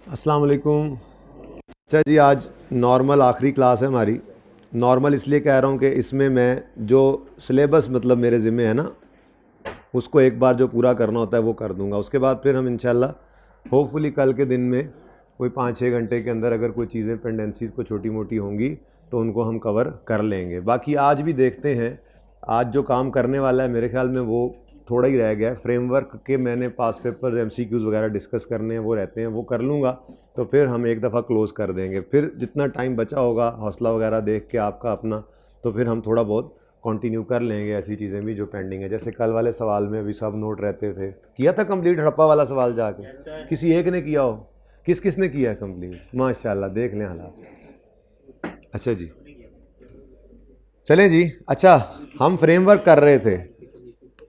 अस्सलाम वालेकुम। अच्छा जी, आज नॉर्मल आखिरी क्लास है हमारी। नॉर्मल इसलिए कह रहा हूँ कि इसमें मैं जो सिलेबस मतलब मेरे ज़िम्मे है ना, उसको एक बार जो पूरा करना होता है वो कर दूँगा। उसके बाद फिर हम इंशाल्लाह होपफुली कल के दिन में कोई 5-6 घंटे के अंदर अगर कोई चीज़ें पेंडेंसीज़ को छोटी मोटी होंगी तो उनको हम कवर कर लेंगे। बाकी आज भी देखते हैं, आज जो काम करने वाला है मेरे ख्याल में वो थोड़ा ही रह गया है। फ्रेमवर्क के मैंने पास पेपर्स MCQs वगैरह डिस्कस करने हैं, वो रहते हैं, वो कर लूँगा तो फिर हम एक दफ़ा क्लोज़ कर देंगे। फिर जितना टाइम बचा होगा हौसला वगैरह देख के आपका अपना, तो फिर हम थोड़ा बहुत कंटिन्यू कर लेंगे ऐसी चीज़ें भी जो पेंडिंग है। जैसे कल वाले सवाल में अभी सब नोट रहते थे, किया था कंप्लीट हड़प्पा वाला सवाल जाके? किसी एक ने किया हो? किस किस ने किया है कंप्लीट? माशाल्लाह, देख लें हालात। अच्छा जी, चलें जी। अच्छा, हम फ्रेमवर्क कर रहे थे,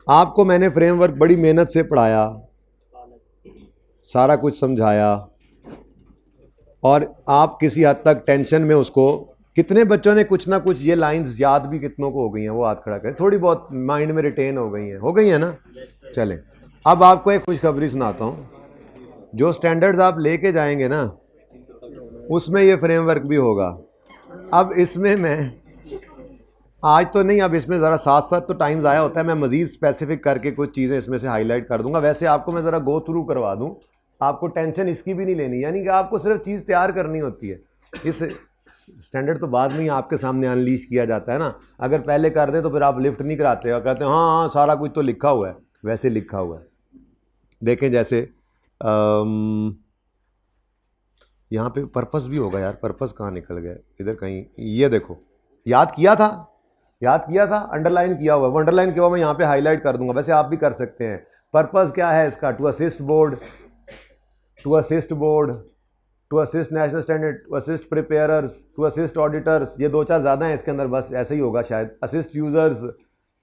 आपको मैंने फ्रेमवर्क बड़ी मेहनत से पढ़ाया, सारा कुछ समझाया, और आप किसी हद तक टेंशन में उसको, कितने बच्चों ने कुछ ना कुछ ये लाइंस याद भी कितनों को हो गई हैं? वो हाथ खड़ा करें। थोड़ी बहुत माइंड में रिटेन हो गई हैं ना? चलें, अब आपको एक खुशखबरी सुनाता हूँ। जो स्टैंडर्ड्स आप लेके जाएंगे ना, उसमें ये फ्रेमवर्क भी होगा। अब इसमें मैं आज तो नहीं, अब इसमें ज़रा साथ साथ तो टाइम ज़ाया होता है, मैं मज़ीद स्पेसिफिक करके कुछ चीज़ें इसमें से हाईलाइट कर दूंगा। वैसे आपको मैं ज़रा गो थ्रू करवा दूं, आपको टेंशन इसकी भी नहीं लेनी, यानी कि आपको सिर्फ चीज़ तैयार करनी होती है। इस स्टैंडर्ड तो बाद में ही आपके सामने अनलीश किया जाता है ना। अगर पहले कर दें तो फिर आप लिफ्ट नहीं कराते और कहते हैं हाँ हाँ सारा कुछ तो लिखा हुआ है। वैसे लिखा हुआ है, देखें जैसे यहाँ पे पर्पस भी होगा। यार पर्पस कहाँ निकल गया इधर कहीं? ये देखो, याद किया था, अंडरलाइन किया हुआ है। वो अंडरलाइन किया हुआ मैं यहाँ पे हाईलाइट कर दूंगा। वैसे आप भी कर सकते हैं। पर्पस क्या है इसका? To assist board, to assist national standard, to assist preparers, to assist auditors. ये 2-4 ज़्यादा हैं इसके अंदर, बस ऐसे ही होगा शायद। असिस्ट यूज़र्स,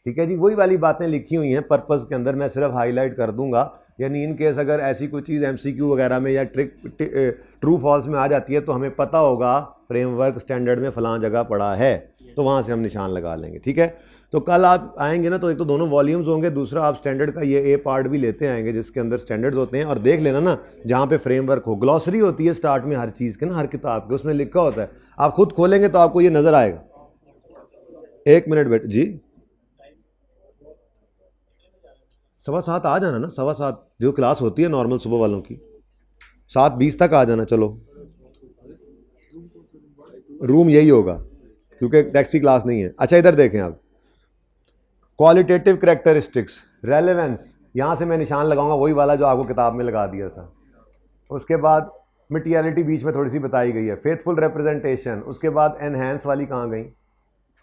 ठीक है जी, वही वाली बातें लिखी हुई हैं पर्पस के अंदर, मैं सिर्फ हाईलाइट कर दूंगा। यानी इन केस अगर ऐसी कोई चीज़ MCQ वगैरह में या ट्रू फॉल्स में आ जाती है तो हमें पता होगा फ्रेमवर्क स्टैंडर्ड में फ़लाँ जगह पड़ा है, तो वहाँ से हम निशान लगा लेंगे। ठीक है, तो कल आप आएंगे ना तो एक तो दोनों वॉल्यूम्स होंगे, दूसरा आप स्टैंडर्ड का ये A पार्ट भी लेते आएंगे जिसके अंदर स्टैंडर्ड्स होते हैं। और देख लेना ना, जहाँ पे फ्रेमवर्क हो, ग्लॉसरी होती है स्टार्ट में हर चीज़ के ना, हर किताब के, उसमें लिखा होता है। आप खुद खोलेंगे तो आपको ये नज़र आएगा। 1 मिनट बैठ जी, 7:15 आ जाना ना, 7:15 जो क्लास होती है नॉर्मल सुबह वालों की, 7:20 तक आ जाना। चलो, रूम यही होगा क्योंकि टैक्सी क्लास नहीं है। अच्छा इधर देखें आप, क्वालिटेटिव कैरेक्टरिस्टिक्स, रेलेवेंस, यहाँ से मैं निशान लगाऊंगा वही वाला जो आपको किताब में लगा दिया था। उसके बाद मटीरियलिटी बीच में थोड़ी सी बताई गई है, फेथफुल रिप्रेजेंटेशन। उसके बाद एनहेंस वाली कहाँ गई?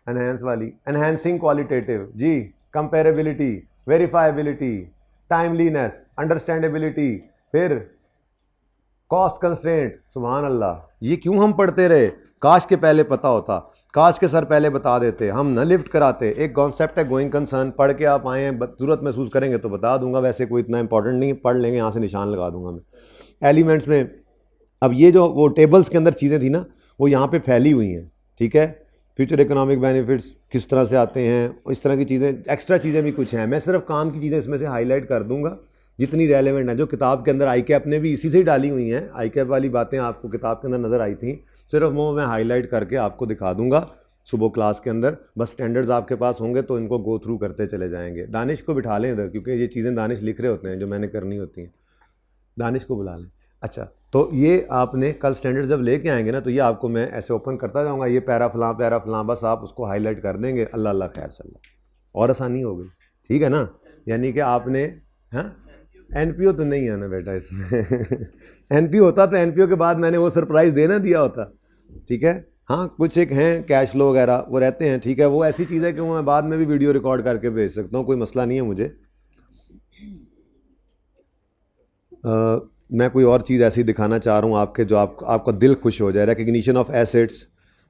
एनहेंस वाली, एनहेंसिंग क्वालिटेटिव जी, कंपेरेबिलिटी, वेरीफाइबिलिटी, टाइमलीनेस, अंडरस्टैंडेबिलिटी, फिर कॉस्ट कंस्ट्रेंट। सुभान अल्लाह, ये क्यों हम पढ़ते रहे? काश के पहले पता होता, काश के सर पहले बता देते, हम न लिफ्ट कराते। एक कॉन्सेप्ट है गोइंग कंसर्न, पढ़ के आप आए हैं, ज़रूरत महसूस करेंगे तो बता दूंगा, वैसे कोई इतना इंपॉर्टेंट नहीं, पढ़ लेंगे, यहाँ से निशान लगा दूंगा मैं। एलिमेंट्स में अब ये जो वो टेबल्स के अंदर चीज़ें थी ना, वो यहाँ पे फैली हुई हैं। ठीक है, फ्यूचर इकोनॉमिक बेनिफिट्स किस तरह से आते हैं, इस तरह की चीज़ें, एक्स्ट्रा चीज़ें भी कुछ हैं। मैं सिर्फ काम की चीज़ें इसमें से हाईलाइट कर दूंगा जितनी रेलेवेंट है, जो किताब के अंदर ICAP ने भी इसी से ही डाली हुई हैं। ICAP वाली बातें आपको किताब के अंदर नज़र आई थी, सिर्फ वो मैं हाईलाइट करके आपको दिखा दूंगा सुबह क्लास के अंदर। बस स्टैंडर्ड्स आपके पास होंगे तो इनको गो थ्रू करते चले जाएंगे। दानिश को बिठा लें इधर, क्योंकि ये चीज़ें दानिश लिख रहे होते हैं जो मैंने करनी होती हैं। दानिश को बुला लें। अच्छा, तो ये आपने कल स्टैंडर्ड जब लेके आएंगे ना, तो ये आपको मैं ऐसे ओपन करता जाऊंगा, ये पैरा फलां, बस आप उसको हाईलाइट कर देंगे। अल्लाह अल्लाह खैर सल्ला, और आसानी हो गई। ठीक है ना? यानी कि आपने, हाँ NPO तो नहीं है ना बेटा इसमें NPO होता तो NPO के बाद मैंने वो सरप्राइज़ देना दिया होता। ठीक है, हाँ कुछ एक हैं कैश फ्लो वगैरह वो रहते हैं। ठीक है, वो ऐसी चीज़ है कि वो मैं बाद में भी वीडियो रिकॉर्ड करके भेज सकता हूँ, कोई मसला नहीं है मुझे। मैं कोई और चीज़ ऐसी दिखाना चाह रहा हूँ आपके, जो आपका दिल खुश हो जाए। Recognition of assets,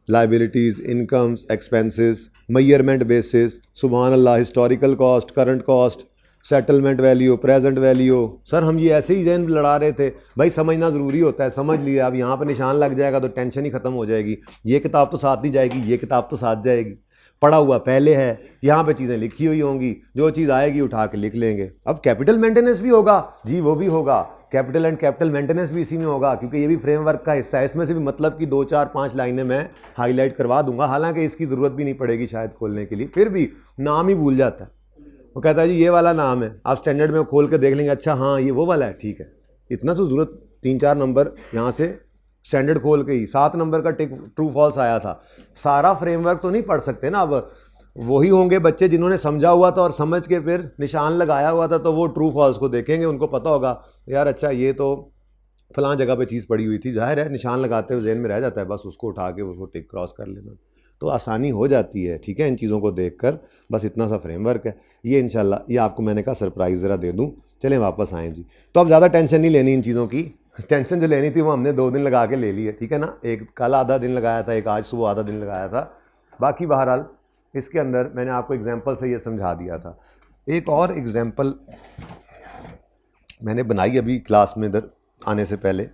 liabilities, incomes, expenses, measurement basis, सुभान अल्लाह, historical cost, current cost, settlement value, present value. Sir हम ये ऐसे ही जहन लड़ा रहे थे। भाई समझना ज़रूरी होता है, समझ लिया, अब यहाँ पर निशान लग जाएगा तो टेंशन ही ख़त्म हो जाएगी। ये किताब तो साथ ही जाएगी, ये किताब तो साथ जाएगी, पढ़ा हुआ पहले है, यहाँ पे चीज़ें लिखी हुई होंगी, जो चीज़ आएगी उठा के लिख लेंगे। अब कैपिटल मेंटेनेंस भी होगा जी, वो भी होगा। कैपिटल एंड कैपिटल मेंटेनेंस भी इसी में होगा, क्योंकि ये भी फ्रेमवर्क का हिस्सा है। इसमें से भी मतलब कि 2 4 5 लाइनें मैं हाईलाइट करवा दूंगा, हालांकि इसकी ज़रूरत भी नहीं पड़ेगी शायद खोलने के लिए, फिर भी नाम ही भूल जाता है। वो कहता है जी ये वाला नाम है, आप स्टैंडर्ड में खोल के देख लेंगे, अच्छा हाँ ये वो वाला है, ठीक है। इतना सा ज़रूरत, 3 4 नंबर यहाँ से स्टैंडर्ड खोल के ही 7 नंबर का टिक ट्रू फॉल्स आया था। सारा फ्रेमवर्क तो नहीं पढ़ सकते ना, अब वही होंगे बच्चे जिन्होंने समझा हुआ था और समझ के फिर निशान लगाया हुआ था, तो वो ट्रू फॉल्स को देखेंगे, उनको पता होगा यार अच्छा ये तो फलां जगह पे चीज़ पड़ी हुई थी, जाहिर है निशान लगाते हुए जहन में रह जाता है, बस उसको उठा के उसको टिक क्रॉस कर लेना, तो आसानी हो जाती है। ठीक है, इन चीज़ों को देखकर बस इतना सा फ्रेमवर्क है ये। इंशाल्लाह ये आपको मैंने कहा सरप्राइज़ ज़रा दे दूँ। चलें वापस आएँ जी। तो अब ज़्यादा टेंशन नहीं लेनी इन चीज़ों की, टेंशन जो लेनी थी वो हमने 2 दिन लगा के ले ली है, ठीक है ना। एक कल आधा दिन लगाया था, एक आज सुबह आधा दिन लगाया था। बाकी बहरहाल इसके अंदर मैंने आपको एग्जाम्पल से ये समझा दिया था। एक और एग्जाम्पल मैंने बनाई अभी क्लास में इधर आने से पहले।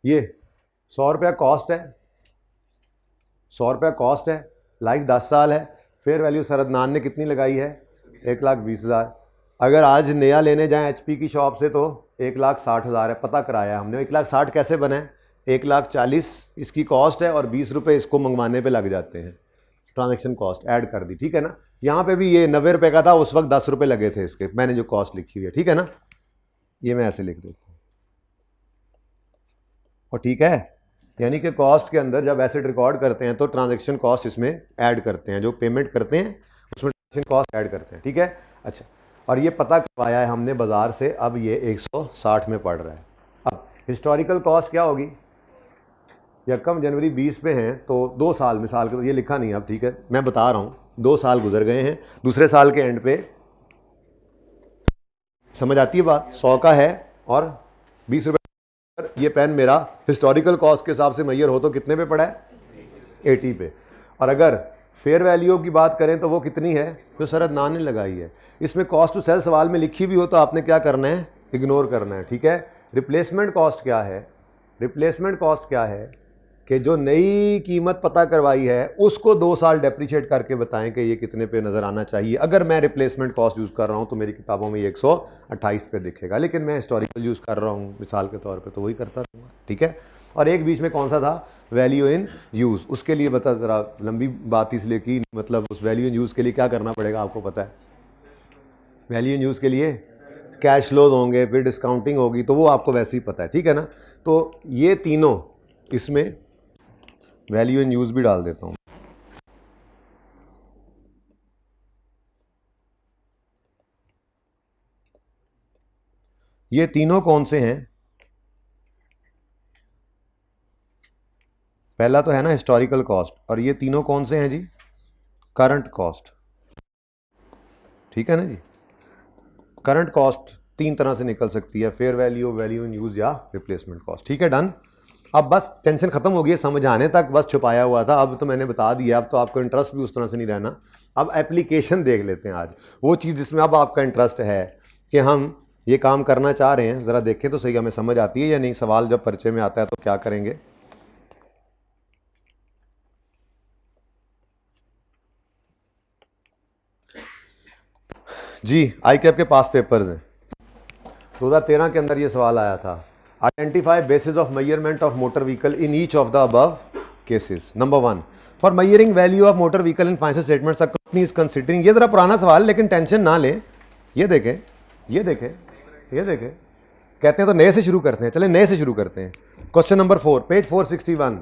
ये 100 रुपया कॉस्ट है, 100 रुपया कॉस्ट है, लाइफ 10 साल है। फेयर वैल्यू सरदनान ने कितनी लगाई है? 1,20,000। अगर आज नया लेने जाएं एचपी की शॉप से तो 1,60,000 है, पता कराया हमने। 1,60,000 कैसे बने? 1,40,000 इसकी कॉस्ट है और 20 रुपये इसको मंगवाने पे लग जाते हैं, ट्रांजैक्शन कॉस्ट ऐड कर दी, ठीक है ना। यहाँ पे भी ये 90 रुपये का था, उस वक्त 10 रुपये लगे थे इसके, मैंने जो कॉस्ट लिखी हुई है, ठीक है ना। ये मैं ऐसे लिख देता हूँ और ठीक है, यानी कि कॉस्ट के अंदर जब एसेट रिकॉर्ड करते हैं तो ट्रांजैक्शन कॉस्ट इसमें ऐड करते हैं, जो पेमेंट करते हैं उसमें ट्रांजैक्शन कॉस्ट ऐड करते हैं, ठीक है। अच्छा, और ये पता करवाया है हमने बाजार से, अब ये 160 में पड़ रहा है। अब हिस्टोरिकल कॉस्ट क्या होगी? यकम जनवरी 20 पे हैं तो 2 साल मिसाल के, तो ये लिखा नहीं है अब, ठीक है मैं बता रहा हूँ, 2 साल गुजर गए हैं, दूसरे साल के एंड पे समझ आती है बात, 100 का है और 20 रुपये। ये पेन मेरा हिस्टोरिकल कॉस्ट के हिसाब से मैयर हो तो कितने पे पड़ा है? 80 पे। और अगर फेयर वैल्यू की बात करें तो वो कितनी है जो सरदनान ने लगाई है। इसमें कॉस्ट टू सेल सवाल में लिखी भी हो तो आपने क्या करना है? इग्नोर करना है, ठीक है। रिप्लेसमेंट कॉस्ट क्या है? रिप्लेसमेंट कॉस्ट क्या है कि जो नई कीमत पता करवाई है उसको 2 साल डेप्रिशिएट करके बताएं कि ये कितने पे नज़र आना चाहिए। अगर मैं रिप्लेसमेंट कॉस्ट यूज़ कर रहा हूँ तो मेरी किताबों में ये 128 पे दिखेगा, लेकिन मैं हिस्टोरिकल यूज़ कर रहा हूँ मिसाल के तौर पे, तो वही करता रहूँगा, ठीक है। और एक बीच में कौन सा था? Value in use. उसके लिए बता, ज़रा लंबी बात इसलिए की, मतलब उस वैल्यू इन यूज़ के लिए क्या करना पड़ेगा आपको पता है? वैल्यू इन यूज़ के लिए कैश फ्लोज होंगे, फिर डिस्काउंटिंग होगी, तो वो आपको वैसे ही पता है, ठीक है ना। तो ये तीनों, इसमें वैल्यू इन यूज भी डाल देता हूं। ये तीनों कौन से हैं? पहला तो है ना हिस्टोरिकल कॉस्ट, और ये तीनों कौन से हैं जी? करंट कॉस्ट, ठीक है ना जी। करंट कॉस्ट 3 तरह से निकल सकती है, fair value, value in use या रिप्लेसमेंट कॉस्ट, ठीक है, डन। अब बस टेंशन खत्म हो गई है, समझ आने तक बस छुपाया हुआ था, अब तो मैंने बता दिया, अब तो आपको इंटरेस्ट भी उस तरह से नहीं रहना। अब एप्लीकेशन देख लेते हैं आज, वो चीज़ जिसमें अब आपका इंटरेस्ट है कि हम ये काम करना चाह रहे हैं, ज़रा देखें तो सही हमें समझ आती है या नहीं। सवाल जब परिचय में आता है तो क्या करेंगे? जी, आई कैप के पास पेपर्स हैं, 2013 के अंदर ये सवाल आया था। Identify basis of measurement of motor vehicle in each of the above cases. Number 1, for measuring value of motor vehicle in financial statements the company is considering. ये जरा पुराना सवाल, लेकिन टेंशन ना लें, ये देखें, ये देखें, ये देखें। कहते हैं तो नए से शुरू करते हैं, चले नए से शुरू करते हैं। क्वेश्चन नंबर 4, पेज 461,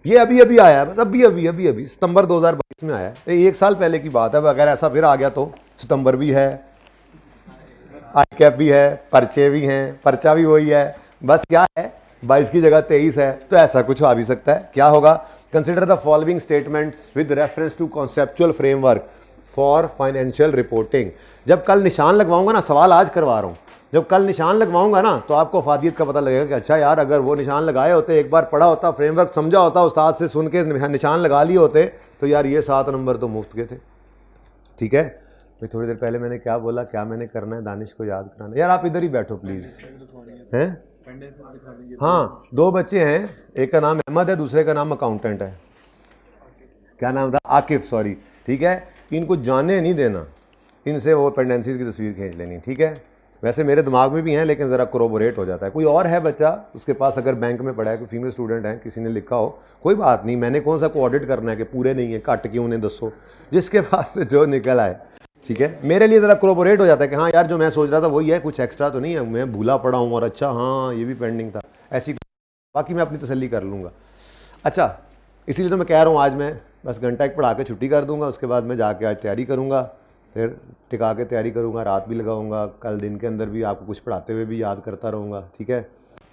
ये अभी अभी आया है, बस अभी सितंबर 2022 में आया है, 1 साल पहले की बात है। अगर ऐसा फिर आ गया तो सितंबर भी है, आई कैप भी है, पर्चे भी हैं, पर्चा भी वही है, बस क्या है 22 की जगह 23 है, तो ऐसा कुछ आ भी सकता है। क्या होगा? Consider the following statements with reference to conceptual framework for financial reporting. जब कल निशान लगवाऊंगा ना, सवाल आज करवा रहा हूँ, जब कल निशान लगवाऊंगा ना तो आपको अफादियत का पता लगेगा कि अच्छा यार, अगर वो निशान लगाए होते, एक बार पढ़ा होता, फ्रेमवर्क समझा होता, उस्ताद से सुन के निशान लगा लिए होते, तो यार ये 7 नंबर तो मुफ्त के थे, ठीक है। भाई थोड़ी देर पहले मैंने क्या बोला, क्या मैंने करना है? दानिश को याद कराना। यार आप इधर ही बैठो प्लीज़, हैं हाँ, दो बच्चे हैं, एक का नाम अहमद है, दूसरे का नाम अकाउंटेंट है। क्या नाम था? आकिफ, सॉरी। ठीक है, इनको जाने नहीं देना, इनसे वो पेंडेंसीज की तस्वीर खींच लेनी, ठीक है। वैसे मेरे दिमाग में भी हैं, लेकिन ज़रा कोरोबोरेट हो जाता है। कोई और है बच्चा उसके पास, अगर बैंक में पढ़ा है, कोई फीमेल स्टूडेंट है, किसी ने लिखा हो, कोई बात नहीं, मैंने कौन सा को ऑडिट करना है कि पूरे नहीं है, कट क्यों उन्हें दसो, जिसके पास से जो निकल आए, ठीक है। मेरे लिए ज़रा कोरोबोरेट हो जाता है कि हाँ यार, जो मैं सोच रहा था वही है, कुछ एक्स्ट्रा तो नहीं है, मैं भूला पड़ा हूँ, और अच्छा हाँ ये भी पेंडिंग था, ऐसी। बाकी मैं अपनी तसल्ली कर लूँगा। अच्छा, इसीलिए तो मैं कह रहा हूँ आज मैं बस घंटा एक पढ़ा के छुट्टी कर दूंगा, उसके बाद मैं जाके आज तैयारी करूँगा, फिर टिका के तैयारी करूँगा, रात भी लगाऊंगा, कल दिन के अंदर भी आपको कुछ पढ़ाते हुए भी याद करता रहूँगा, ठीक है।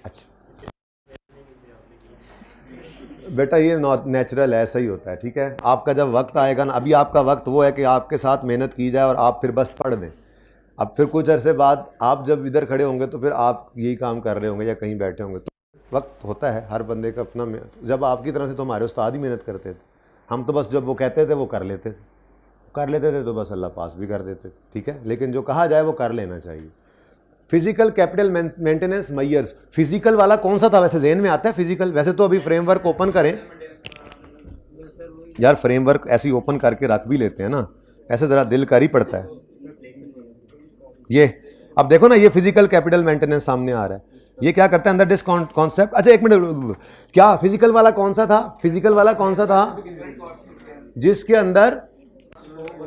अच्छा बेटा, ये नेचुरल है, ऐसा ही होता है, ठीक है। आपका जब वक्त आएगा ना, अभी आपका वक्त वो है कि आपके साथ मेहनत की जाए और आप फिर बस पढ़ दें। अब फिर कुछ अरसे बाद आप जब इधर खड़े होंगे तो फिर आप यही काम कर रहे होंगे या कहीं बैठे होंगे, तो वक्त होता है हर बंदे का अपना। जब आपकी तरह से तो हमारे उस्ताद ही मेहनत करते थे, हम तो बस जब वो कहते थे वो कर लेते थे, तो बस अल्लाह पास भी कर देते, ठीक है। लेकिन जो कहा जाए वो कर लेना चाहिए। Physical capital maintenance measures, physical वाला कौन सा था वैसे जेन में आता है? फिजिकल, वैसे तो अभी फ्रेमवर्क ओपन करें यार, फ्रेमवर्क ऐसे ही ओपन करके रख भी लेते हैं ना, ऐसे ज़रा दिल कर ही पड़ता है। ये अब देखो ना, ये फिजिकल कैपिटल मेंटेनेंस सामने आ रहा है, ये क्या करता है अंदर दिस कॉन्सेप्ट। अच्छा एक मिनट, क्या फिजिकल वाला कौन सा था? फिजिकल वाला कौन सा था जिसके अंदर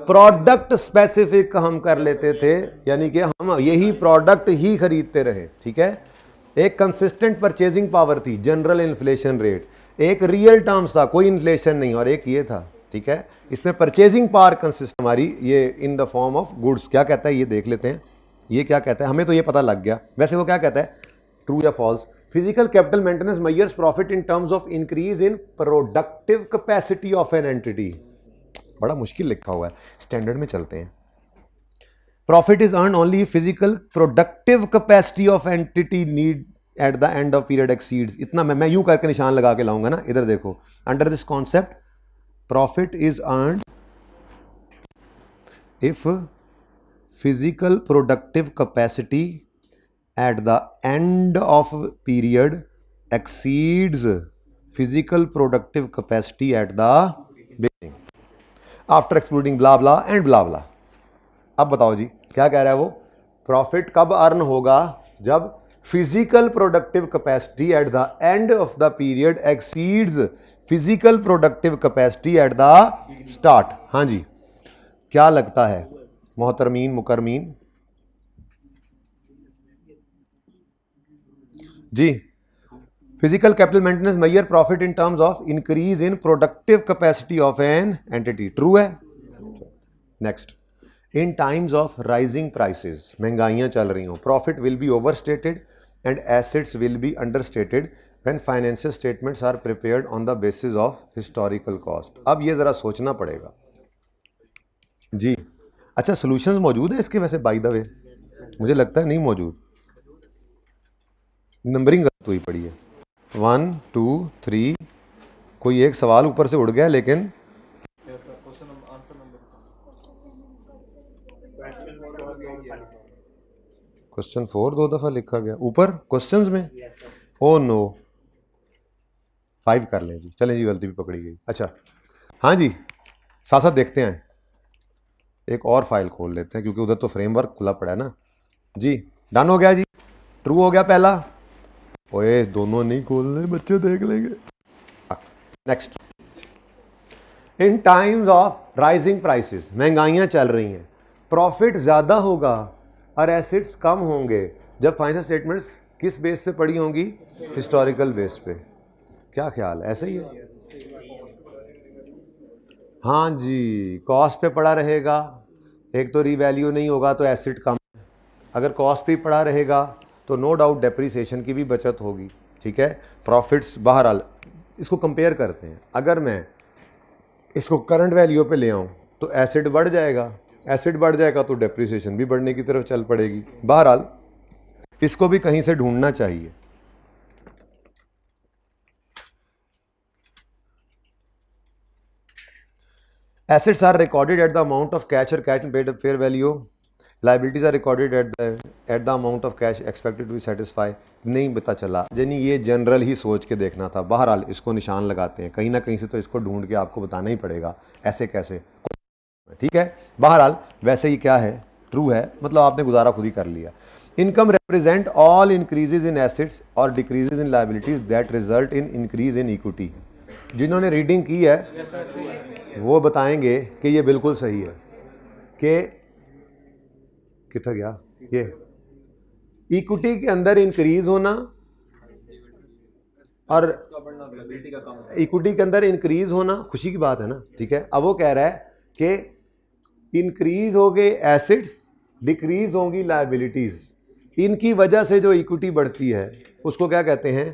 प्रोडक्ट स्पेसिफिक हम कर लेते थे, यानी कि हम यही प्रोडक्ट ही खरीदते रहे, ठीक है। एक कंसिस्टेंट परचेजिंग पावर थी, जनरल इन्फ्लेशन रेट, एक रियल टर्म्स था, कोई इन्फ्लेशन नहीं, और एक ये था, ठीक है। इसमें परचेजिंग पावर कंसिस्ट हमारी ये in the form of goods, क्या कहता है ये देख लेते हैं, ये क्या कहता है, हमें तो ये पता लग गया, वैसे वो क्या कहता है, ट्रू या false. Physical capital maintenance measures profit in terms of increase in productive capacity of an entity. बड़ा मुश्किल लिखा हुआ है, स्टैंडर्ड में चलते हैं। Profit is earn only physical productive capacity of entity need at the end of period exceeds, इतना मैं यूं करके निशान लगा के लाऊंगा ना, इधर देखो, under this concept profit is earn if physical productive capacity at the end of period exceeds physical productive capacity at the beginning after excluding blah blah and blah blah. अब बताओ जी क्या कह रहा है वो, प्रॉफिट कब अर्न होगा? जब physical productive capacity at the end of the period exceeds physical productive capacity at the start. हाँ जी, क्या लगता है मोहतरमीन मुकरमीन जी? Physical capital maintenance measure profit in terms of increase in productive capacity of an entity, true है। Next, in times of rising prices, महंगाइयां चल रही हों, profit will be overstated and assets will be understated when financial statements are prepared on the basis of historical cost. अब ये जरा सोचना पड़ेगा जी। अच्छा, सॉल्यूशंस मौजूद है इसके वैसे बाय द वे? मुझे लगता है नहीं मौजूद, नंबरिंग गलत हुई पड़ी है। 1 2 3, कोई एक सवाल ऊपर से उड़ गया, लेकिन क्वेश्चन 4 दो दफा लिखा गया ऊपर क्वेश्चंस में। ओ नो, 5 कर लें जी, चलें जी, गलती भी पकड़ी गई। अच्छा हाँ जी, साथ साथ देखते हैं, एक और फाइल खोल लेते हैं क्योंकि उधर तो फ्रेमवर्क खुला पड़ा है ना जी। डन हो गया जी, ट्रू हो गया पहला। ओए दोनों नहीं खोलने, बच्चे देख लेंगे। Next, in times of rising prices, महंगाइयां चल रही हैं, प्रॉफिट ज्यादा होगा और एसेट्स कम होंगे जब फाइनेंशियल स्टेटमेंट्स किस बेस पे पड़ी होंगी? हिस्टोरिकल बेस पे। क्या ख्याल है, ऐसा ही है? हाँ जी, कॉस्ट पे पड़ा रहेगा, एक तो रीवैल्यू नहीं होगा तो एसेट कम, अगर कॉस्ट पे पड़ा रहेगा तो नो डाउट डेप्रिसिएशन की भी बचत होगी, ठीक है। प्रॉफिट्स बहरहाल, इसको कंपेयर करते हैं, अगर मैं इसको करंट वैल्यू पे ले आऊँ तो एसेट बढ़ जाएगा, एसेट बढ़ जाएगा तो डेप्रिसिएशन भी बढ़ने की तरफ चल पड़ेगी। बहरहाल इसको भी कहीं से ढूंढना चाहिए। Assets are recorded at the amount of cash or cash and paid up fair value liabilities are recorded at the amount of cash expected to be satisfy, नहीं पता चला, यानी ये जनरल ही सोच के देखना था। बहरहाल इसको निशान लगाते हैं, कहीं ना कहीं से तो इसको ढूंढ के आपको बताना ही पड़ेगा, ऐसे कैसे, ठीक है। बहरहाल वैसे ही क्या है, ट्रू है, मतलब आपने गुजारा खुद ही कर लिया। Income represent all increases in assets और decreases in liabilities that result in increase in equity. जिन्होंने रीडिंग की है वो बताएंगे कि ये बिल्कुल सही है, कि कितना गया ये इक्विटी के अंदर इंक्रीज होना और इक्विटी के अंदर इंक्रीज होना खुशी की बात है ना, ठीक है। अब वो कह रहा है कि इंक्रीज हो गए एसेट्स, डिक्रीज होंगी लायबिलिटीज, इनकी वजह से जो इक्विटी बढ़ती है उसको क्या कहते हैं,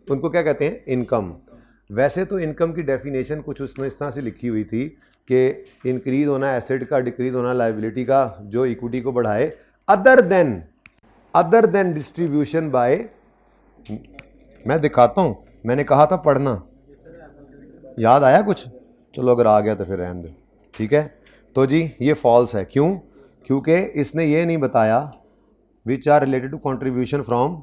उनको क्या कहते हैं, इनकम। वैसे तो इनकम की डेफिनेशन कुछ उसमें इस तरह से लिखी हुई थी कि इंक्रीज होना एसेट का, डिक्रीज होना लायबिलिटी का, जो इक्विटी को बढ़ाए, अदर देन डिस्ट्रीब्यूशन बाय, मैं दिखाता हूँ, मैंने कहा था पढ़ना, याद आया कुछ, चलो अगर आ गया तो फिर रहने दो, ठीक है। तो जी ये फॉल्स है, क्यों, क्योंकि इसने ये नहीं बताया which are related to contribution from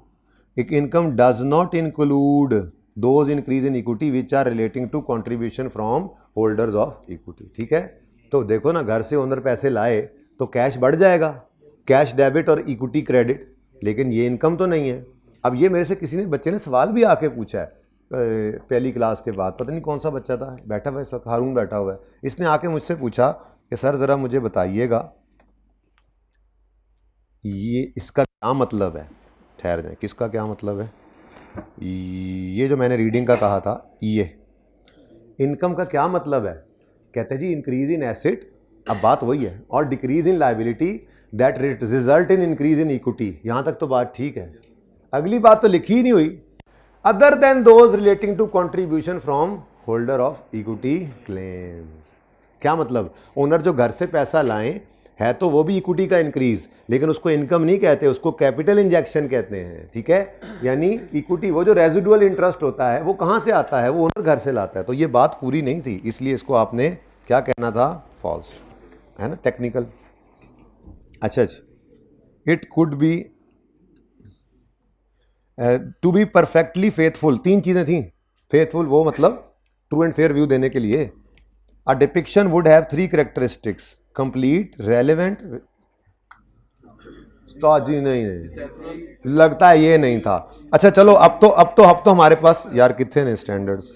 income does not include those increase in equity which are relating to contribution from holders of equity, ठीक है। तो देखो ना, घर से ओनर पैसे लाए तो कैश बढ़ जाएगा, कैश डेबिट और इक्विटी क्रेडिट, लेकिन ये इनकम तो नहीं है। अब ये मेरे से किसी ने, बच्चे ने सवाल भी आके पूछा है पहली क्लास के बाद, पता नहीं कौन सा बच्चा था, बैठा हुआ है इस वक्त, हारून बैठा हुआ है, इसने आके मुझसे पूछा कि सर ज़रा मुझे बताइएगा ये इसका क्या मतलब है, ठहर जाए, किसका क्या मतलब है, ये जो मैंने रीडिंग का कहा था, ये इनकम का क्या मतलब है। कहते हैं जी इंक्रीज इन एसेट, अब बात वही है, और decrease in liability that result in increase in equity, यहां तक तो बात ठीक है। अगली बात तो लिखी ही नहीं हुई, other than those relating to contribution from holder of equity claims. क्या मतलब, ओनर जो घर से पैसा लाएं है तो वो भी इक्विटी का इंक्रीज, लेकिन उसको इनकम नहीं कहते, उसको कैपिटल इंजेक्शन कहते हैं, ठीक है। यानी इक्विटी, वो जो रेजिडुअल इंटरेस्ट होता है वो कहाँ से आता है, वो ओनर घर से लाता है। तो ये बात पूरी नहीं थी, इसलिए इसको आपने क्या कहना था, फॉल्स, है ना, टेक्निकल। अच्छा, it could be to be perfectly faithful, तीन चीजें थी, फेथफुल वो मतलब ट्रू एंड फेयर व्यू देने के लिए, a depiction would have three characteristics, complete, relevant, जी नहीं, लगता है ये नहीं था। अच्छा चलो, अब तो हमारे पास यार कितने ने स्टैंडर्ड्स,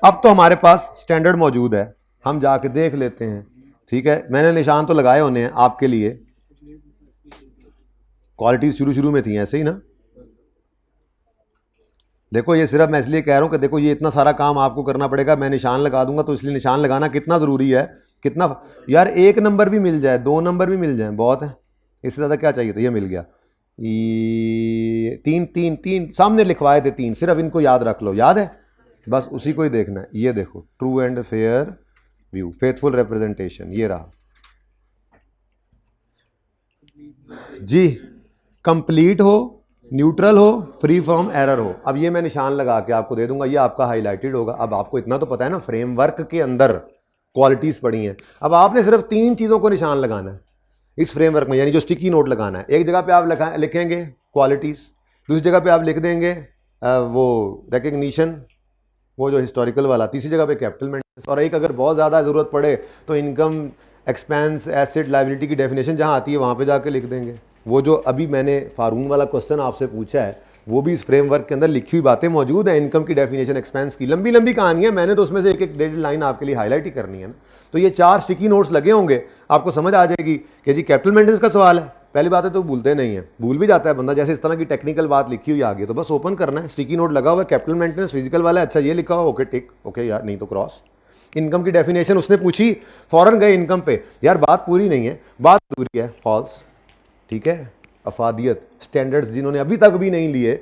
अब तो हमारे पास स्टैंडर्ड मौजूद है, हम जाके देख लेते हैं, ठीक है। मैंने निशान तो लगाए होने हैं आपके लिए, क्वालिटीज शुरू में थी ऐसे ही ना। देखो ये सिर्फ मैं इसलिए कह रहा हूं कि देखो ये इतना सारा काम आपको करना पड़ेगा, मैं निशान लगा दूंगा, तो इसलिए निशान लगाना कितना ज़रूरी है, कितना यार, एक नंबर भी मिल जाए, दो नंबर भी मिल जाए बहुत है, इससे ज़्यादा क्या चाहिए। तो ये मिल गया, ये तीन सामने लिखवाए थे, तीन, सिर्फ इनको याद रख लो, याद है, बस उसी को ही देखना है। ये देखो, true and fair view, faithful representation, ये रहा जी, कंप्लीट हो, न्यूट्रल हो, फ्री फ्रॉम एरर हो। अब ये मैं निशान लगा के आपको दे दूंगा, ये आपका हाईलाइटेड होगा। अब आपको इतना तो पता है ना, फ्रेमवर्क के अंदर क्वालिटीज पढ़ी हैं, अब आपने सिर्फ तीन चीज़ों को निशान लगाना है इस फ्रेमवर्क में, यानी जो स्टिकी नोट लगाना है। एक जगह पे आप लिखेंगे क्वालिटीज़, दूसरी जगह पे आप लिख देंगे वो रिकग्निशन, वो जो हिस्टोरिकल वाला, तीसरी जगह पे कैपिटल मेंटेनेंस, और एक अगर बहुत ज़्यादा ज़रूरत पड़े तो इनकम, एक्सपेंस, एसेट, लायबिलिटी की डेफिनेशन जहाँ आती है वहाँ पे जाके लिख देंगे। वो जो अभी मैंने फारून वाला क्वेश्चन आपसे पूछा है, वो भी इस फ्रेमवर्क के अंदर लिखी हुई बातें मौजूद है, इनकम की डेफिनेशन, एक्सपेंस की, लंबी लंबी कहानी है, मैंने तो उसमें से एक एक डेढ़ लाइन आपके लिए हाईलाइट ही करनी है ना। तो ये 4 स्टिकी नोट्स लगे होंगे, आपको समझ आ जाएगी कि जी कैपिटल मेंटेनेंस का सवाल है, पहली बात है तो भूलते नहीं है, भूल भी जाता है बंदा, जैसे इस तरह की टेक्निकल बात लिखी हुई आगे तो बस ओपन करना है, स्टिकी नोट लगा हुआ है, कैपिटल मेंटेनेंस फिजिकल वाला है, अच्छा ये लिखा हुआ, ओके टिक, ओके यार, नहीं तो क्रॉस। इनकम की डेफिनेशन उसने पूछी, फौरन गए इनकम पे, यार बात पूरी नहीं है, बात अधूरी है, फॉल्स, ठीक है। अफादियत, स्टैंडर्ड्स जिन्होंने अभी तक भी नहीं लिए,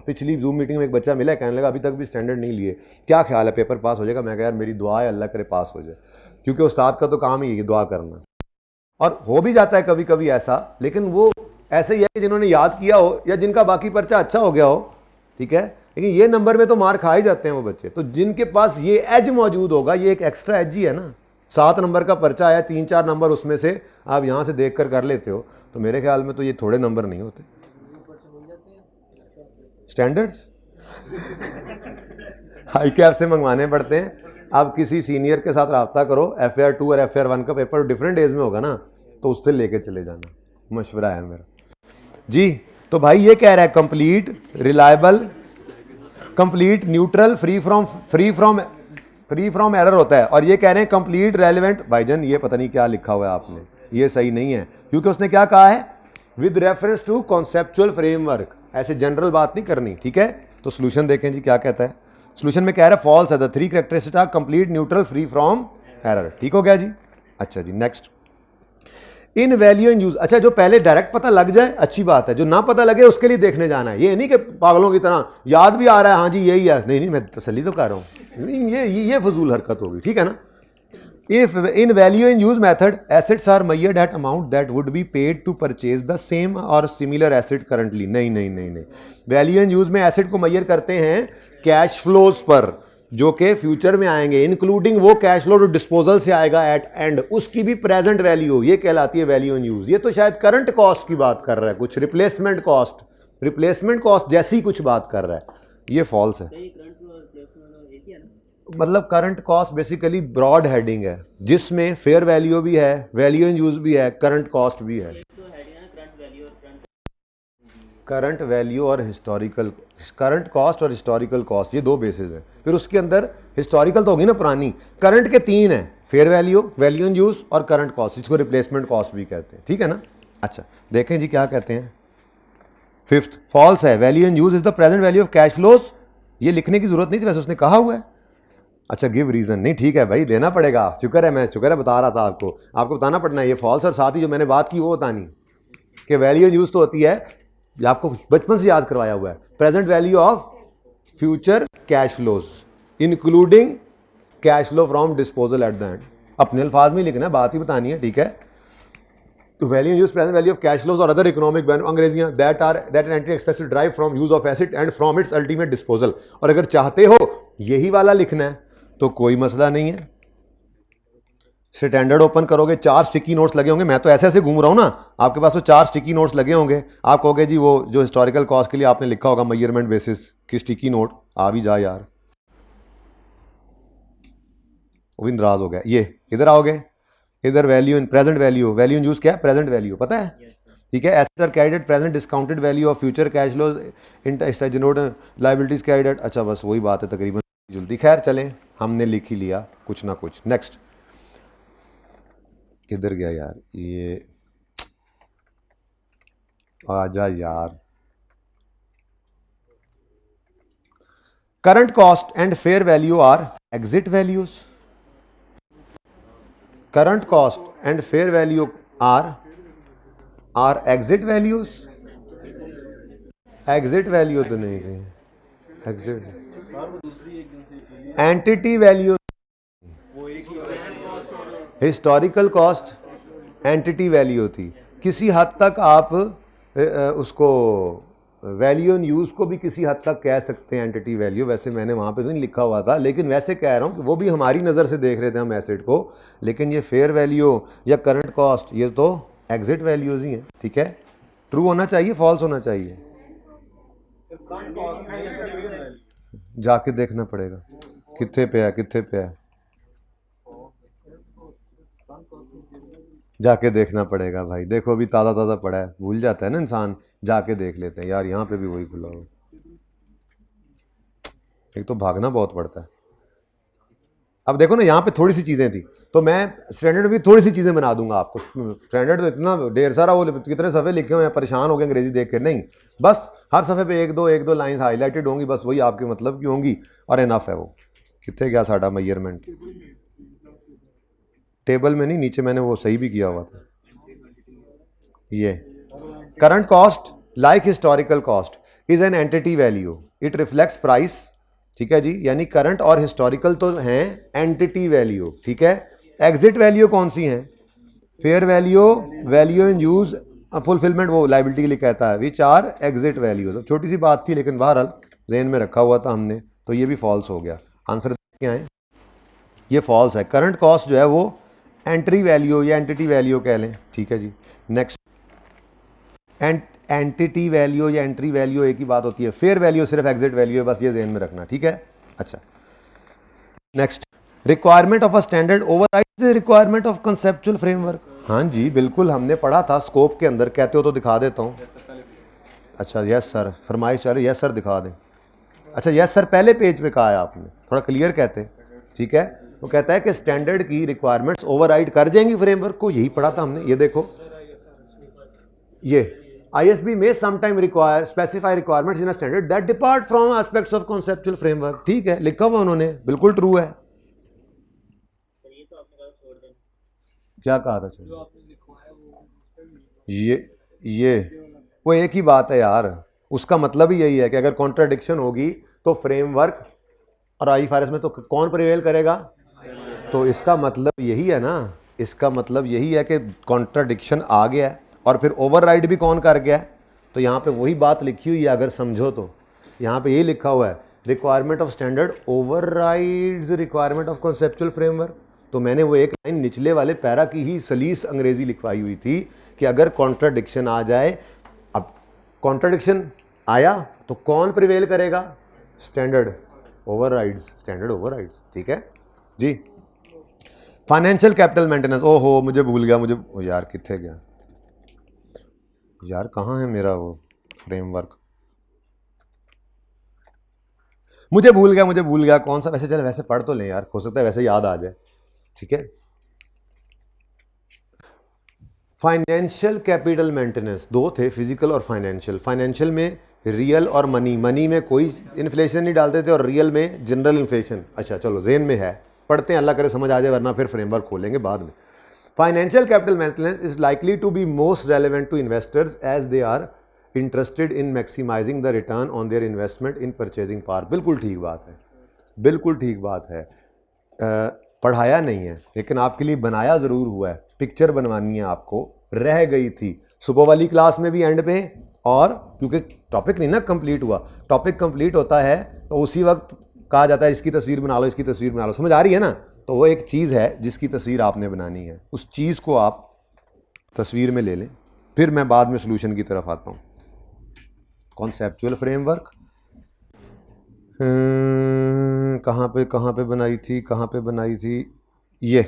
पिछली जूम मीटिंग में एक बच्चा मिला, कहने लगा अभी तक भी स्टैंडर्ड नहीं लिए, क्या ख्याल है पेपर पास हो जाएगा। मैं कहा यार मेरी दुआ है अल्लाह करे पास हो जाए, क्योंकि उस्ताद का तो काम ही है दुआ करना, और हो भी जाता है कभी कभी ऐसा, लेकिन वो ऐसे ही है कि जिन्होंने याद किया हो या जिनका बाकी पर्चा अच्छा हो गया हो, ठीक है, लेकिन ये नंबर में तो मार खा ही जाते हैं वो बच्चे। तो जिनके पास ये एज मौजूद होगा, ये एक एक्स्ट्रा एज ही है ना, 7 नंबर का पर्चा आया, 3-4 नंबर उसमें से आप यहाँ से देख कर लेते हो, तो मेरे ख्याल में तो ये थोड़े नंबर नहीं होते। स्टैंडर्ड्स हाई कैप से मंगवाने पड़ते हैं। अब किसी सीनियर के साथ रब्ता करो, FAR 2 और FAR 1 का पेपर डिफरेंट डेज में होगा ना, तो उससे लेके चले जाना, मशवरा है मेरा जी। तो भाई ये कह रहा है complete, reliable, complete, neutral, free from error होता है, और ये कह रहे हैं कंप्लीट, रेलिवेंट। भाईजान ये पता नहीं क्या लिखा हुआ है आपने, ये सही नहीं है, क्योंकि उसने क्या कहा है, with reference to conceptual framework, ऐसे जनरल बात नहीं करनी, ठीक है। तो सोल्यूशन देखें जी क्या कहता है। सोल्यूशन में कह रहा है फॉल्स है, the 3 characteristics are complete, neutral, free from error. ठीक हो गया जी। अच्छा जी, next, in value and use. अच्छा, जो पहले डायरेक्ट पता लग जाए अच्छी बात है, जो ना पता लगे उसके लिए देखने जाना है। ये नहीं कि पागलों की तरह याद भी आ रहा है, हाँ जी यही है, नहीं मैं तसल्ली तो कर रहा हूँ, ये फजूल हरकत होगी, ठीक है ना। If in value and use method assets are measured at amount that would be paid to purchase the same और सिमिलर एसेट करंटली। नहीं नहीं नहीं नहीं, वैल्यू एंड यूज में एसेट को मेजर करते हैं कैश फ्लोज पर, जो कि फ्यूचर में आएंगे, इंक्लूडिंग वो कैश फ्लो जो डिस्पोजल से आएगा एट एंड, उसकी भी प्रेजेंट वैल्यू, ये कहलाती है वैल्यू एंड यूज। ये तो शायद करंट कॉस्ट की बात कर रहा है, कुछ रिप्लेसमेंट कॉस्ट जैसी कुछ बात कर रहा है, ये फॉल्स है। मतलब current cost basically broad heading है, जिसमें फेयर वैल्यू भी है, वैल्यू एंड यूज भी है, करंट कॉस्ट भी है। करंट वैल्यू और हिस्टोरिकल, करंट कॉस्ट और हिस्टोरिकल कॉस्ट, ये 2 बेसिस है। फिर उसके अंदर हिस्टोरिकल तो होगी ना पुरानी, करंट के 3 है, fair value, value and use और करंट कॉस्ट, इसको रिप्लेसमेंट कॉस्ट भी कहते हैं, ठीक है ना। अच्छा देखें जी क्या कहते हैं। 5th फॉल्स है, value and use is the present value of cash flows. ये लिखने की जरूरत नहीं थी, वैसे उसने कहा हुआ है। अच्छा गिव रीजन, नहीं ठीक है भाई, देना पड़ेगा, शुक्र है, मैं शुक्र है बता रहा था आपको बताना पड़ना है ये फॉल्स, और साथ ही जो मैंने बात की वो बतानी कि वैल्यू एंड यूज तो होती है, आपको बचपन से याद करवाया हुआ है, present value of future cash flows including cash flow from disposal eight the and. अपने अल्फाज में लिखना है, बात ही बतानी है, ठीक है। तो value use present value of cash flows और अदर इकोनॉमिक अंग्रेजियां that an entity express drive from use of asset and from its ultimate disposal. और अगर चाहते हो यही वाला लिखना है तो कोई मसला नहीं है, स्टैंडर्ड ओपन करोगे, 4 स्टिकी नोट्स लगे होंगे, मैं तो ऐसे ऐसे घूम रहा हूं ना, आपके पास तो 4 स्टिकी नोट्स लगे होंगे। आप कहोगे जी वो जो हिस्टोरिकल कॉस्ट के लिए आपने लिखा होगा मेजरमेंट बेसिस की स्टिकी नोट, आ भी जा यार, वो भी नाराज हो गया। ये इधर आओगे, इधर value in present value, value in use क्या है, प्रेजेंट वैल्यू, पता है, ठीक है। Assets are carried at present discounted value of future cash flows in note liabilities carried at. अच्छा बस वही बात है तकरीबन, जल्दी, खैर चलें, हमने लिख ही लिया कुछ ना कुछ। नेक्स्ट, किधर गया यार ये, आजा यार। Current cost and fair value are exit values, current cost and fair value are exit values. Exit value तो नहीं थी, exit entity value, historical cost entity value थी। किसी हद तक आप उसको वैल्यू एंड यूज को भी किसी हद तक कह सकते हैं एंटिटी वैल्यू, वैसे मैंने वहाँ पे तो नहीं लिखा हुआ था, लेकिन वैसे कह रहा हूँ कि वो भी हमारी नज़र से देख रहे थे हम एसेट को, लेकिन ये फेयर वैल्यू या करंट कॉस्ट ये तो एग्जिट वैल्यूज ही हैं, ठीक है। ट्रू होना चाहिए, फॉल्स होना चाहिए, जाके देखना पड़ेगा कितने पे है, कितने पे है, जाके देखना पड़ेगा भाई। देखो अभी ताज़ा ताज़ा पड़ा है, भूल जाता है ना इंसान, जाके देख लेते हैं यार, यहाँ पे भी वही खुला हो। एक तो भागना बहुत पड़ता है। अब देखो ना यहाँ पे थोड़ी सी चीज़ें थी, तो मैं स्टैंडर्ड में भी थोड़ी सी चीज़ें बना दूंगा आपको। स्टैंडर्ड तो इतना ढेर सारा, वो कितने सफ़े लिखे हुए हैं, परेशान हो गए अंग्रेजी देख के, नहीं बस हर सफ़े पे एक दो लाइंस हाईलाइटेड होंगी, बस वही आपके मतलब की होंगी और इनफ है। वो कितने गया साडा मेजरमेंट, टेबल में नहीं, नीचे मैंने वो सही भी किया हुआ था। ये current cost like historical cost is an entity value, it reflects price, ठीक है जी, यानी करंट और हिस्टोरिकल तो हैं एंटिटी वैल्यू, ठीक है। एग्जिट वैल्यू कौन सी है, fair value, value in use, fulfilment वो लायबिलिटी के लिए कहता है, विच आर एग्जिट वैल्यूज। छोटी सी बात थी लेकिन बहरहाल जहन में रखा हुआ था हमने, तो ये भी फॉल्स हो गया। आंसर क्या है, ये फॉल्स है। करंट कॉस्ट जो है वो एंट्री वैल्यू या एंटिटी वैल्यू कह लें, ठीक है जी। नेक्स्ट, एंटिटी वैल्यू या एंट्री वैल्यू एक ही बात होती है, फेयर वैल्यू सिर्फ एग्जिट वैल्यू है, बस ये ध्यान में रखना, ठीक है। अच्छा, next, requirement of a standard overrides the requirement of conceptual framework. हाँ जी बिल्कुल, हमने पढ़ा था स्कोप के अंदर, कहते हो तो दिखा देता हूँ। अच्छा यस सर, फरमाइश चाह रही, यस सर दिखा दें। अच्छा यस सर पहले पेज पे कहा है आपने, थोड़ा क्लियर कहते हैं, ठीक है। वो कहता है कि स्टैंडर्ड की रिक्वायरमेंट्स ओवरराइड कर जाएंगी फ्रेमवर्क को, यही पढ़ा था हमने। ये देखो, ये ISB may sometime require specify requirements in a standard that depart from aspects of conceptual framework। ठीक है, लिखा हुआ उन्होंने, बिल्कुल ट्रू है। क्या कहा था? ये वो एक ही बात है यार, उसका मतलब ही यही है कि अगर कॉन्ट्राडिक्शन होगी तो फ्रेमवर्क और IFRS में तो कौन प्रिवेल करेगा? तो इसका मतलब यही है ना, इसका मतलब यही है कि कॉन्ट्राडिक्शन आ गया है और फिर ओवरराइड भी कौन कर गया है। तो यहाँ पे वही बात लिखी हुई है, अगर समझो तो यहाँ पे ये लिखा हुआ है requirement of standard overrides requirement of conceptual framework. तो मैंने वो एक लाइन निचले वाले पैरा की ही सलीस अंग्रेजी लिखवाई हुई थी कि अगर कॉन्ट्राडिक्शन आ जाए, अब कॉन्ट्राडिक्शन आया तो कौन प्रिवेल करेगा? स्टैंडर्ड ओवरराइड्स, स्टैंडर्ड ओवरराइड्स, ठीक है जी। फाइनेंशियल कैपिटल मेंटेनेंस, ओहो मुझे भूल गया, मुझे यार कितने गया यार, कहाँ है मेरा वो फ्रेमवर्क, मुझे भूल गया कौन सा। वैसे चल वैसे पढ़ तो लें यार, हो सकता है वैसे याद आ जाए, ठीक है। फाइनेंशियल कैपिटल मेंटेनेंस दो थे, फिजिकल और फाइनेंशियल। फाइनेंशियल में रियल और मनी, मनी में कोई इन्फ्लेशन नहीं डालते थे और रियल में जनरल इन्फ्लेशन। अच्छा चलो जेन में है, पढ़ते हैं, अल्लाह करे समझ आ जाए, वरना फिर फ्रेमवर्क खोलेंगे बाद में। Financial capital maintenance is likely to be most relevant to investors as they are interested in maximizing the return on their investment in purchasing power। बिल्कुल ठीक बात है, बिल्कुल ठीक बात है। पढ़ाया नहीं है लेकिन आपके लिए बनाया ज़रूर हुआ है, पिक्चर बनवानी है आपको, रह गई थी सुबह वाली क्लास में भी एंड पे, और क्योंकि टॉपिक नहीं ना कंप्लीट हुआ, टॉपिक कंप्लीट होता है तो उसी वक्त कहा जाता है इसकी तस्वीर बना लो, इसकी तस्वीर बना लो, समझ आ रही है ना। तो वो एक चीज़ है जिसकी तस्वीर आपने बनानी है, उस चीज़ को आप तस्वीर में ले लें, फिर मैं बाद में सॉल्यूशन की तरफ आता हूँ। कॉन्सेप्चुअल फ्रेमवर्क कहाँ पे बनाई थी, ये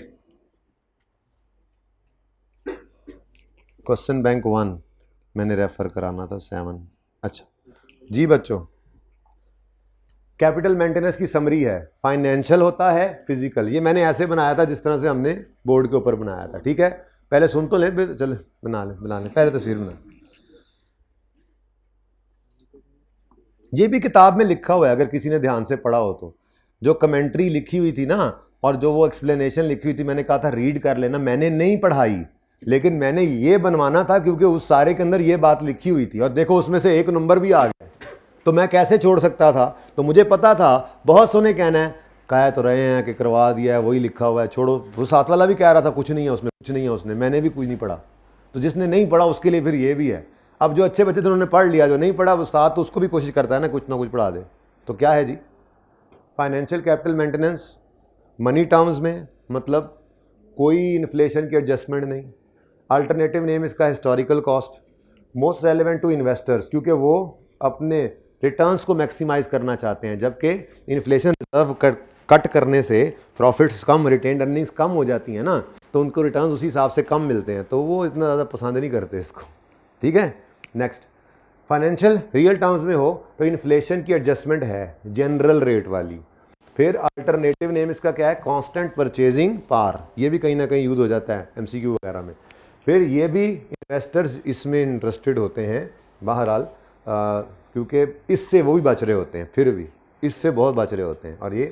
क्वेश्चन बैंक 1 मैंने रेफर कराना था 7। अच्छा जी बच्चों, कैपिटल मेंटेनेंस की समरी है, फाइनेंशियल होता है, फिजिकल। ये मैंने ऐसे बनाया था जिस तरह से हमने बोर्ड के ऊपर बनाया था, ठीक है। पहले सुन तो ले, चल बना ले, पहले तस्वीर बना। ये भी किताब में लिखा हुआ है, अगर किसी ने ध्यान से पढ़ा हो तो। जो कमेंट्री लिखी हुई थी ना और जो वो एक्सप्लेनेशन लिखी हुई थी, मैंने कहा था रीड कर लेना, मैंने नहीं पढ़ाई, लेकिन मैंने ये बनवाना था क्योंकि उस सारे के अंदर ये बात लिखी हुई थी। और देखो उसमें से एक नंबर भी आ गया, तो मैं कैसे छोड़ सकता था। तो मुझे पता था बहुत सोने कहना है, कह तो रहे हैं कि करवा दिया है, वही लिखा हुआ है, छोड़ो। वो साथ वाला भी कह रहा था कुछ नहीं है उसमें, कुछ नहीं है उसने, मैंने भी कुछ नहीं पढ़ा। तो जिसने नहीं पढ़ा उसके लिए फिर ये भी है। अब जो अच्छे बच्चे थे उन्होंने पढ़ लिया, जो नहीं पढ़ा उस्ताद तो उसको भी कोशिश करता है ना कुछ पढ़ा दे। तो क्या है जी, financial capital maintenance money terms में, मतलब कोई इन्फ्लेशन की एडजस्टमेंट नहीं। अल्टरनेटिव नेम इसका historical cost, most relevant to investors, क्योंकि वो अपने रिटर्न्स को मैक्सिमाइज करना चाहते हैं, जबकि इन्फ्लेशन रिजर्व कट करने से प्रॉफिट्स कम, रिटेन्ड अर्निंग्स कम हो जाती हैं ना, तो उनको रिटर्न्स उसी हिसाब से कम मिलते हैं, तो वो इतना ज़्यादा पसंद नहीं करते इसको, ठीक है। नेक्स्ट, फाइनेंशियल रियल टर्म्स में हो तो इन्फ्लेशन की एडजस्टमेंट है जनरल रेट वाली। फिर अल्टरनेटिव नेम इसका क्या है, कांस्टेंट परचेजिंग पावर, ये भी कहीं ना कहीं यूज हो जाता है MCQ वगैरह में। फिर ये भी इन्वेस्टर्स इसमें इंटरेस्टेड होते हैं बहरहाल, क्योंकि इससे वो भी बच रहे होते हैं, फिर भी इससे बहुत बच रहे होते हैं। और ये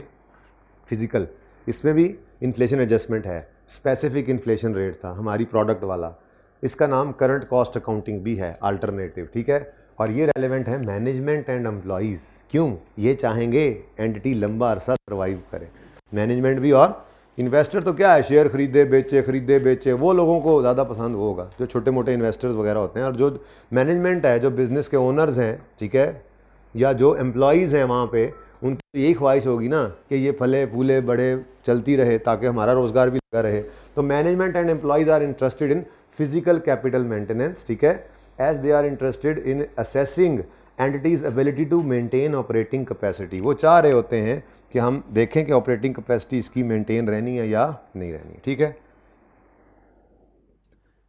फिजिकल, इसमें भी इन्फ्लेशन एडजस्टमेंट है, स्पेसिफिक इन्फ्लेशन रेट था हमारी प्रोडक्ट वाला, इसका नाम करंट कॉस्ट अकाउंटिंग भी है, अल्टरनेटिव, ठीक है। और ये रेलेवेंट है मैनेजमेंट एंड एम्प्लॉयज़, क्यों, ये चाहेंगे एंटिटी लंबा अरसा सर्वाइव करे, मैनेजमेंट भी। और इन्वेस्टर तो क्या है, शेयर खरीदे बेचे, वो लोगों को ज़्यादा पसंद होगा जो छोटे मोटे इन्वेस्टर्स वगैरह होते हैं। और जो मैनेजमेंट है, जो बिज़नेस के ओनर्स हैं, ठीक है, या जो एम्प्लॉयज़ हैं वहाँ पे, उनकी यही ख्वाहिश होगी ना कि ये फले फूले बड़े चलती रहे ताकि हमारा रोज़गार भी लगा रहे। तो management and employees are interested in physical capital maintenance, ठीक है, as they are interested in assessing entity's ability to maintain operating capacity. वो चाह रहे होते हैं कि हम देखें कि ऑपरेटिंग कैपेसिटी इसकी मेंटेन रहनी है या नहीं रहनी है, ठीक है।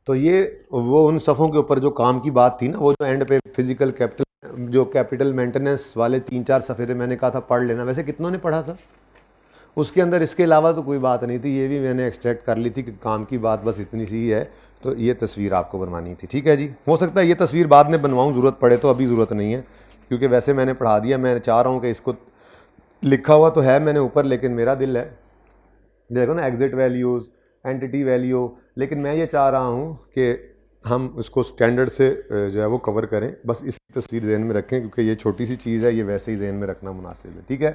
तो ये वो उन सफ़ों के ऊपर जो काम की बात थी ना, वो जो एंड पे फिजिकल कैपिटल जो कैपिटल मेंटेनेंस वाले 3-4 सफ़े थे, मैंने कहा था पढ़ लेना। वैसे कितनों ने पढ़ा था उसके अंदर? इसके अलावा तो कोई बात नहीं थी, ये भी मैंने एक्सट्रैक्ट कर ली थी कि काम की बात बस इतनी सी ही है। तो ये तस्वीर आपको बनवानी थी, ठीक है जी। हो सकता है ये तस्वीर बाद में बनवाऊँ, ज़रूरत पड़े तो, अभी ज़रूरत नहीं है क्योंकि वैसे मैंने पढ़ा दिया। मैं चाह रहा हूँ कि इसको लिखा हुआ तो है मैंने ऊपर, लेकिन मेरा दिल है देखो ना एग्जिट वैल्यूज़, एंटिटी वैल्यू, लेकिन मैं ये चाह रहा हूँ कि हम उसको स्टैंडर्ड से जो है वो कवर करें। बस इसी तस्वीर जहन में रखें क्योंकि ये छोटी सी चीज़ है, ये वैसे ही जहन में रखना मुनासिब है, ठीक है।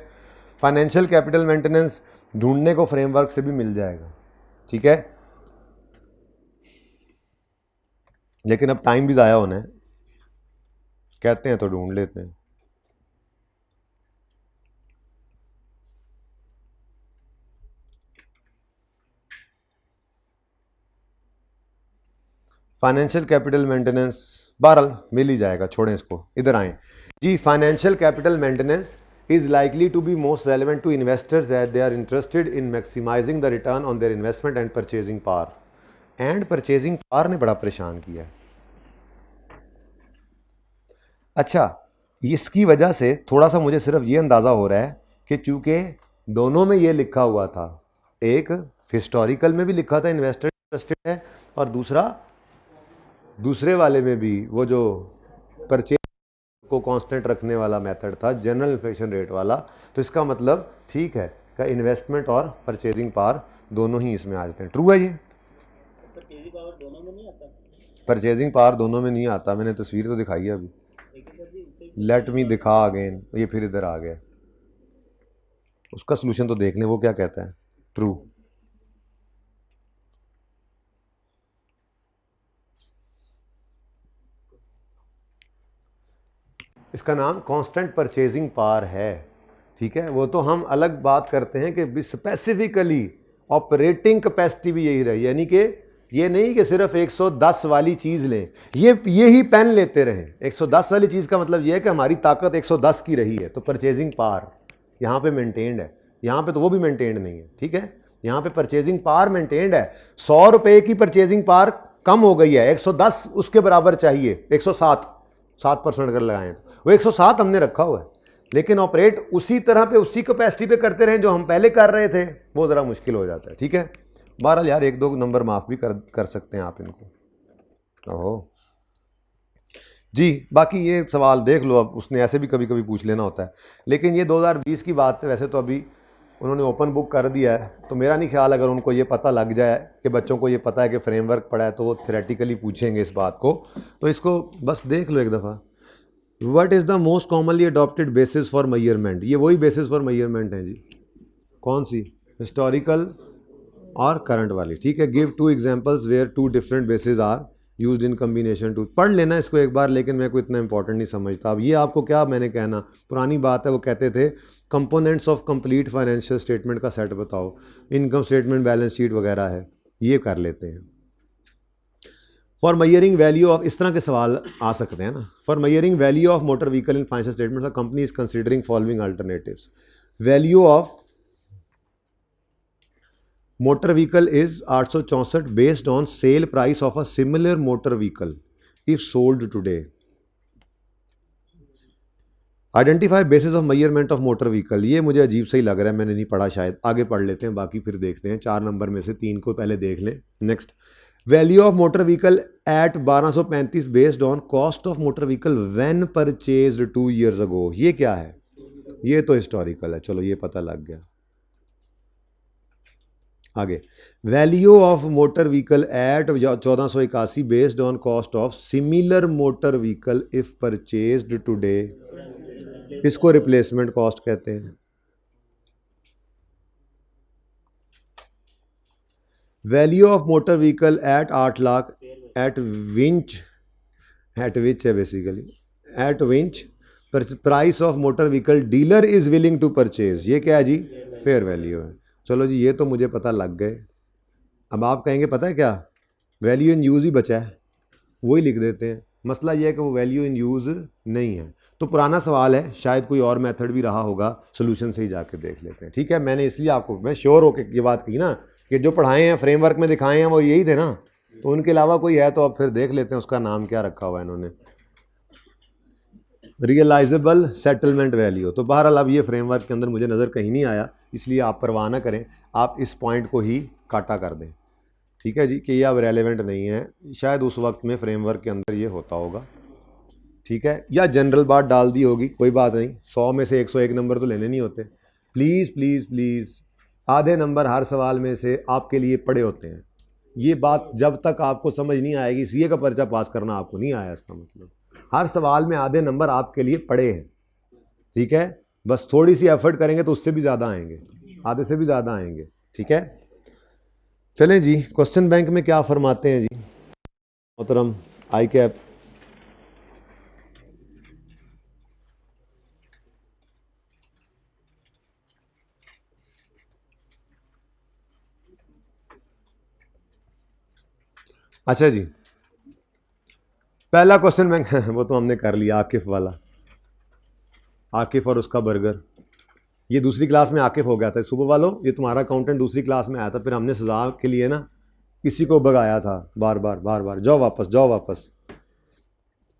फाइनेंशियल कैपिटल मेंटेनेंस ढूंढने को फ्रेमवर्क से भी मिल जाएगा, ठीक है, लेकिन अब टाइम भी ज़ाया होना है, कहते हैं तो ढूंढ लेते हैं। फाइनेंशियल कैपिटल मेंटेनेंस बहरहाल मिल ही जाएगा, छोड़ें इसको, इधर आएँ जी। Financial capital maintenance is likely to be most relevant to investors as they are interested in maximizing the return on their investment and purchasing power. And purchasing power ने बड़ा परेशान किया है। अच्छा, इसकी वजह से थोड़ा सा मुझे सिर्फ ये अंदाज़ा हो रहा है कि चूँकि दोनों में ये लिखा हुआ था, एक हिस्टोरिकल में भी लिखा था इन्वेस्टर इंटरेस्टेड है, और दूसरे वाले में भी वो जो परचेज को कांस्टेंट रखने वाला मेथड था, जनरल इन्फ्लेशन रेट वाला। तो इसका मतलब ठीक है कि इन्वेस्टमेंट और परचेजिंग पावर दोनों ही इसमें आ जाते हैं। ट्रू है ये? परचेजिंग पावर दोनों में नहीं आता? परचेजिंग पावर दोनों में नहीं आता, मैंने तस्वीर तो दिखाई है अभी, लेट मी दिखा अगेन, ये फिर इधर आ गया। उसका सोल्यूशन तो देख लें वो क्या कहता है। ट्रू, इसका नाम कांस्टेंट परचेजिंग पावर है, ठीक है। वो तो हम अलग बात करते हैं कि स्पेसिफिकली ऑपरेटिंग कैपेसिटी भी यही रही, यानी कि ये नहीं कि सिर्फ 110 वाली चीज़ लें, ये ही पेन लेते रहें। 110 वाली चीज़ का मतलब ये है कि हमारी ताकत 110 की रही है, तो परचेजिंग पावर यहाँ पे मेंटेन्ड है, यहाँ पे तो वो भी मेंटेन्ड नहीं है, ठीक है। यहाँ पे परचेजिंग पावर मेंटेन्ड है। 100 रुपये की परचेजिंग पावर कम हो गई है, 110 उसके बराबर चाहिए, 107% अगर लगाएं तो वो 107 हमने रखा हुआ है, लेकिन ऑपरेट उसी तरह पे उसी कैपेसिटी पे करते रहें जो हम पहले कर रहे थे, वो ज़रा मुश्किल हो जाता है, ठीक है। बहरहाल यार 1-2 नंबर माफ़ भी कर सकते हैं आप इनको। ओहो जी, बाकी ये सवाल देख लो, अब उसने ऐसे भी कभी कभी पूछ लेना होता है, लेकिन ये 2020 की बात है। वैसे तो अभी उन्होंने ओपन बुक कर दिया है, तो मेरा नहीं ख्याल अगर उनको ये पता लग जाए कि बच्चों को ये पता है कि फ्रेमवर्क पढ़ा है तो वो थ्योरेटिकली पूछेंगे इस बात को। तो इसको बस देख लो एक दफ़ा। What is the most commonly adopted basis for measurement? ये वही बेसिस फॉर मेजरमेंट है जी। कौन सी? हिस्टोरिकल और करंट वाली, ठीक है। Give 2 examples where 2 different basis are used in combination to. पढ़ लेना इसको एक बार, लेकिन मैं कोई इतना इंपॉर्टेंट नहीं समझता। अब ये आपको क्या मैंने कहना, पुरानी बात है, वो कहते थे components of complete financial statement का सेट बताओ, इनकम स्टेटमेंट, बैलेंस शीट वगैरह है, ये कर लेते हैं। फॉर मेजरिंग वैल्यू ऑफ, इस तरह के सवाल आ सकते हैं ना। For measuring value of motor vehicle in financial statements, the company is considering following alternatives. Value of motor vehicle is 864 based on sale price of a similar motor vehicle if sold today. Identify basis of measurement of motor vehicle, ये मुझे अजीब सही लग रहा है, मैंने नहीं पढ़ा, शायद आगे पढ़ लेते हैं, बाकी फिर देखते हैं। 4 नंबर में से 3 को पहले देख लें। Next, value of motor vehicle eight 1235 based on cost of motor vehicle when purchased 2 years अगो। ये क्या है? ये तो हिस्टोरिकल है, चलो ये पता लग गया। आगे, value of motor vehicle at 1481 based on cost of similar motor vehicle if purchased today, इसको रिप्लेसमेंट कॉस्ट कहते हैं। Value of motor vehicle at 8 lakh at which है basically, at which price of motor vehicle dealer is willing to purchase, ये क्या है जी, fair value है। चलो जी ये तो मुझे पता लग गए। अब आप कहेंगे पता है क्या, वैल्यू इन यूज़ ही बचा है, वही लिख देते हैं। मसला ये है कि वो वैल्यू इन यूज़ नहीं है। तो पुराना सवाल है, शायद कोई और मेथड भी रहा होगा, सोल्यूशन से ही जाके देख लेते हैं। ठीक है, मैंने इसलिए आपको, मैं श्योर होकर ये बात कही ना कि जो पढ़ाए हैं फ्रेमवर्क में दिखाए हैं वो यही थे ना, तो उनके अलावा कोई है तो अब फिर देख लेते हैं उसका नाम क्या रखा हुआ है इन्होंने, रियलाइजेबल सेटलमेंट वैल्यू। तो बहरहाल अब ये फ्रेमवर्क के अंदर मुझे नज़र कहीं नहीं आया, इसलिए आप परवाह ना करें, आप इस पॉइंट को ही काटा कर दें। ठीक है जी, कि ये अब रेलेवेंट नहीं है, शायद उस वक्त में फ्रेमवर्क के अंदर ये होता होगा। ठीक है, या जनरल बात डाल दी होगी, कोई बात नहीं, 100 में से 101 नंबर तो लेने नहीं होते। प्लीज़ प्लीज़ प्लीज़, आधे नंबर हर सवाल में से आपके लिए पड़े होते हैं। ये बात जब तक आपको समझ नहीं आएगी, सीए का पर्चा पास करना आपको नहीं आया, इसका मतलब हर सवाल में आधे नंबर आपके लिए पड़े हैं। ठीक है, बस थोड़ी सी एफर्ट करेंगे तो उससे भी ज़्यादा आएंगे, आधे से भी ज़्यादा आएंगे। ठीक है, चलें जी, क्वेश्चन बैंक में क्या फरमाते हैं जी मोहतरम आई कैप। अच्छा जी, पहला क्वेश्चन बैंक वो तो हमने कर लिया, आकिफ वाला, आकिफ और उसका बर्गर। ये दूसरी क्लास में आकिफ हो गया था, सुबह वालों ये तुम्हारा अकाउंटेंट दूसरी क्लास में आया था, फिर हमने सजा के लिए ना किसी को भगाया था बार बार बार बार, जाओ वापस जाओ वापस।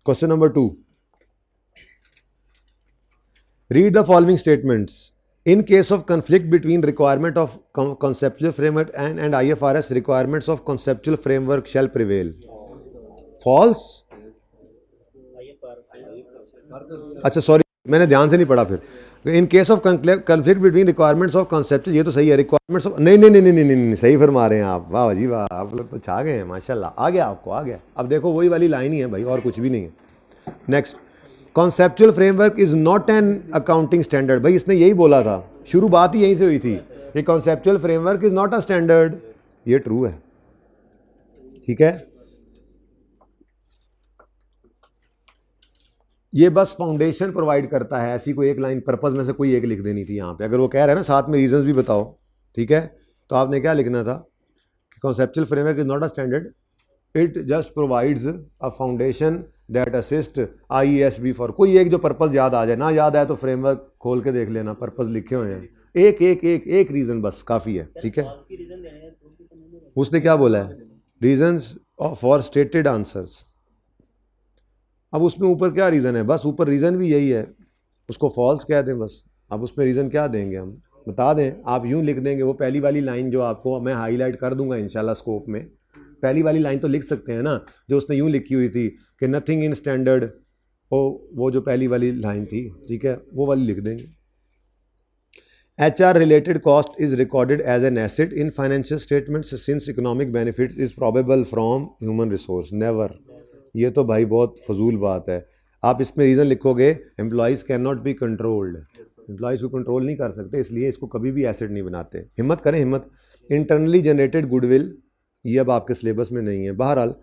Question number 2, read the following statements. In case of conflict between requirement of conceptual framework and IFRS, requirements of conceptual framework shall prevail. False? अच्छा सॉरी, मैंने ध्यान से नहीं पढ़ा फिर। In case of conflict between requirements of conceptual, ये तो सही है, requirements of, नहीं नहीं नहीं नहीं नहीं नहीं, सही फरमा रहे हैं आप, वाह जी वाह, आप लोग तो छा गए हैं माशाल्लाह, आ गया आपको, आ गया। अब देखो वही वाली लाइन ही है भाई, और कुछ भी नहीं है। Next, conceptual framework is not an accounting standard. भाई इसने यही बोला था, शुरू बात ही यहीं से हुई थी कि conceptual framework is not a standard, ये ट्रू है। ठीक है, ये बस फाउंडेशन प्रोवाइड करता है, ऐसी कोई एक लाइन पर्पस में से कोई एक लिख देनी थी यहाँ पे। अगर वो कह रहे हैं ना साथ में रीजंस भी बताओ, ठीक है, तो आपने क्या लिखना था कि conceptual framework is not a standard, it just provides a foundation that assist IESB for, कोई एक जो पर्पस याद आ जाए, ना याद आए तो फ्रेमवर्क खोल के देख लेना, पर्पस लिखे हुए हैं, एक एक एक एक रीज़न बस काफ़ी है। ठीक है, उसने क्या बोला है, रीजंस फॉर स्टेटेड आंसर्स। अब उसमें ऊपर क्या रीज़न है, बस ऊपर रीज़न भी यही है, उसको फॉल्स कह दें बस। अब उसमें रीज़न क्या देंगे, हम बता दें, आप यूँ लिख देंगे, वो पहली वाली लाइन जो आपको मैं हाईलाइट कर दूंगा इंशाल्लाह स्कोप में, पहली वाली लाइन तो लिख सकते हैं ना, जो उसने यूँ लिखी हुई थी कि नथिंग इन स्टैंडर्ड, वो जो पहली वाली लाइन थी, ठीक है, वो वाली लिख देंगे। HR related cost is recorded as an asset in financial statements since economic benefits is probable from human resource. Never. ये तो भाई बहुत फजूल बात है। आप इसमें रीज़न लिखोगे employees can not be controlled, employees को कंट्रोल नहीं कर सकते, इसलिए इसको कभी भी एसेट नहीं बनाते। हिम्मत करें, हिम्मत। इंटरनली जनरेटेड गुडविल, ये अब आपके सिलेबस में नहीं है। बहरहाल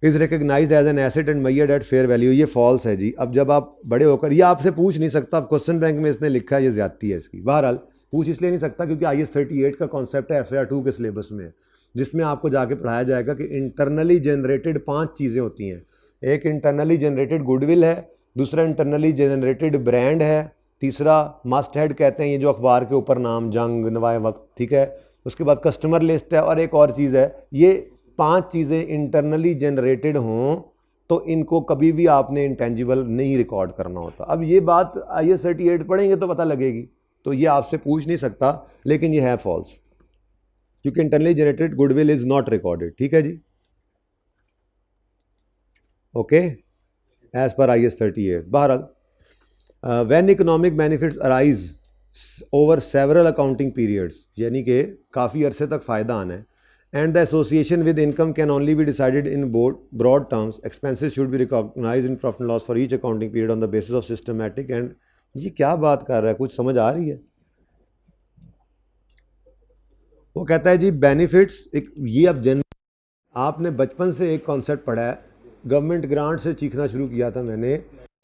is recognised as an asset and measured at fair value, ये फॉल्स है जी। अब जब आप बड़े होकर, ये आपसे पूछ नहीं सकता, अब क्वेश्चन बैंक में इसने लिखा है, ये ज्यादती है इसकी। बहरहाल पूछ इसलिए नहीं सकता क्योंकि IAS 38 का कॉन्सेप्ट है FAR 2 के सिलेबस में, जिसमें आपको जाके पढ़ाया जाएगा कि इंटरनली जनरेटेड 5 चीज़ें होती हैं। एक इंटरनली जनरेटेड गुडविल है, दूसरा इंटरनली जनरेटेड ब्रांड है, तीसरा मस्ट हेड कहते हैं ये जो अखबार के ऊपर नाम, जंग, नवाए वक्त, ठीक है, उसके बाद कस्टमर लिस्ट है, और एक और चीज़ है। ये 5 चीज़ें इंटरनली जनरेटेड हों तो इनको कभी भी आपने इंटेंजिबल नहीं रिकॉर्ड करना होता। अब ये बात IAS 38 पढ़ेंगे तो पता लगेगी, तो ये आपसे पूछ नहीं सकता, लेकिन ये है फॉल्स, क्योंकि internally generated goodwill is not recorded. ठीक है जी, ओके, एज पर IAS 38। बहरहाल when economic benefits arise over several accounting periods, यानी कि काफ़ी अरसे तक फ़ायदा आना है, and the association with income can only be decided in broad terms. Expenses should be recognized in profit and loss for each accounting period on the basis of systematic and, ये क्या बात कर रहा है, कुछ समझ आ रही है? वो कहता है जी बेनिफिट्स, एक ये अब आपने बचपन से एक कॉन्सेप्ट पढ़ा है, गवर्नमेंट ग्रांट से सीखना शुरू किया था मैंने,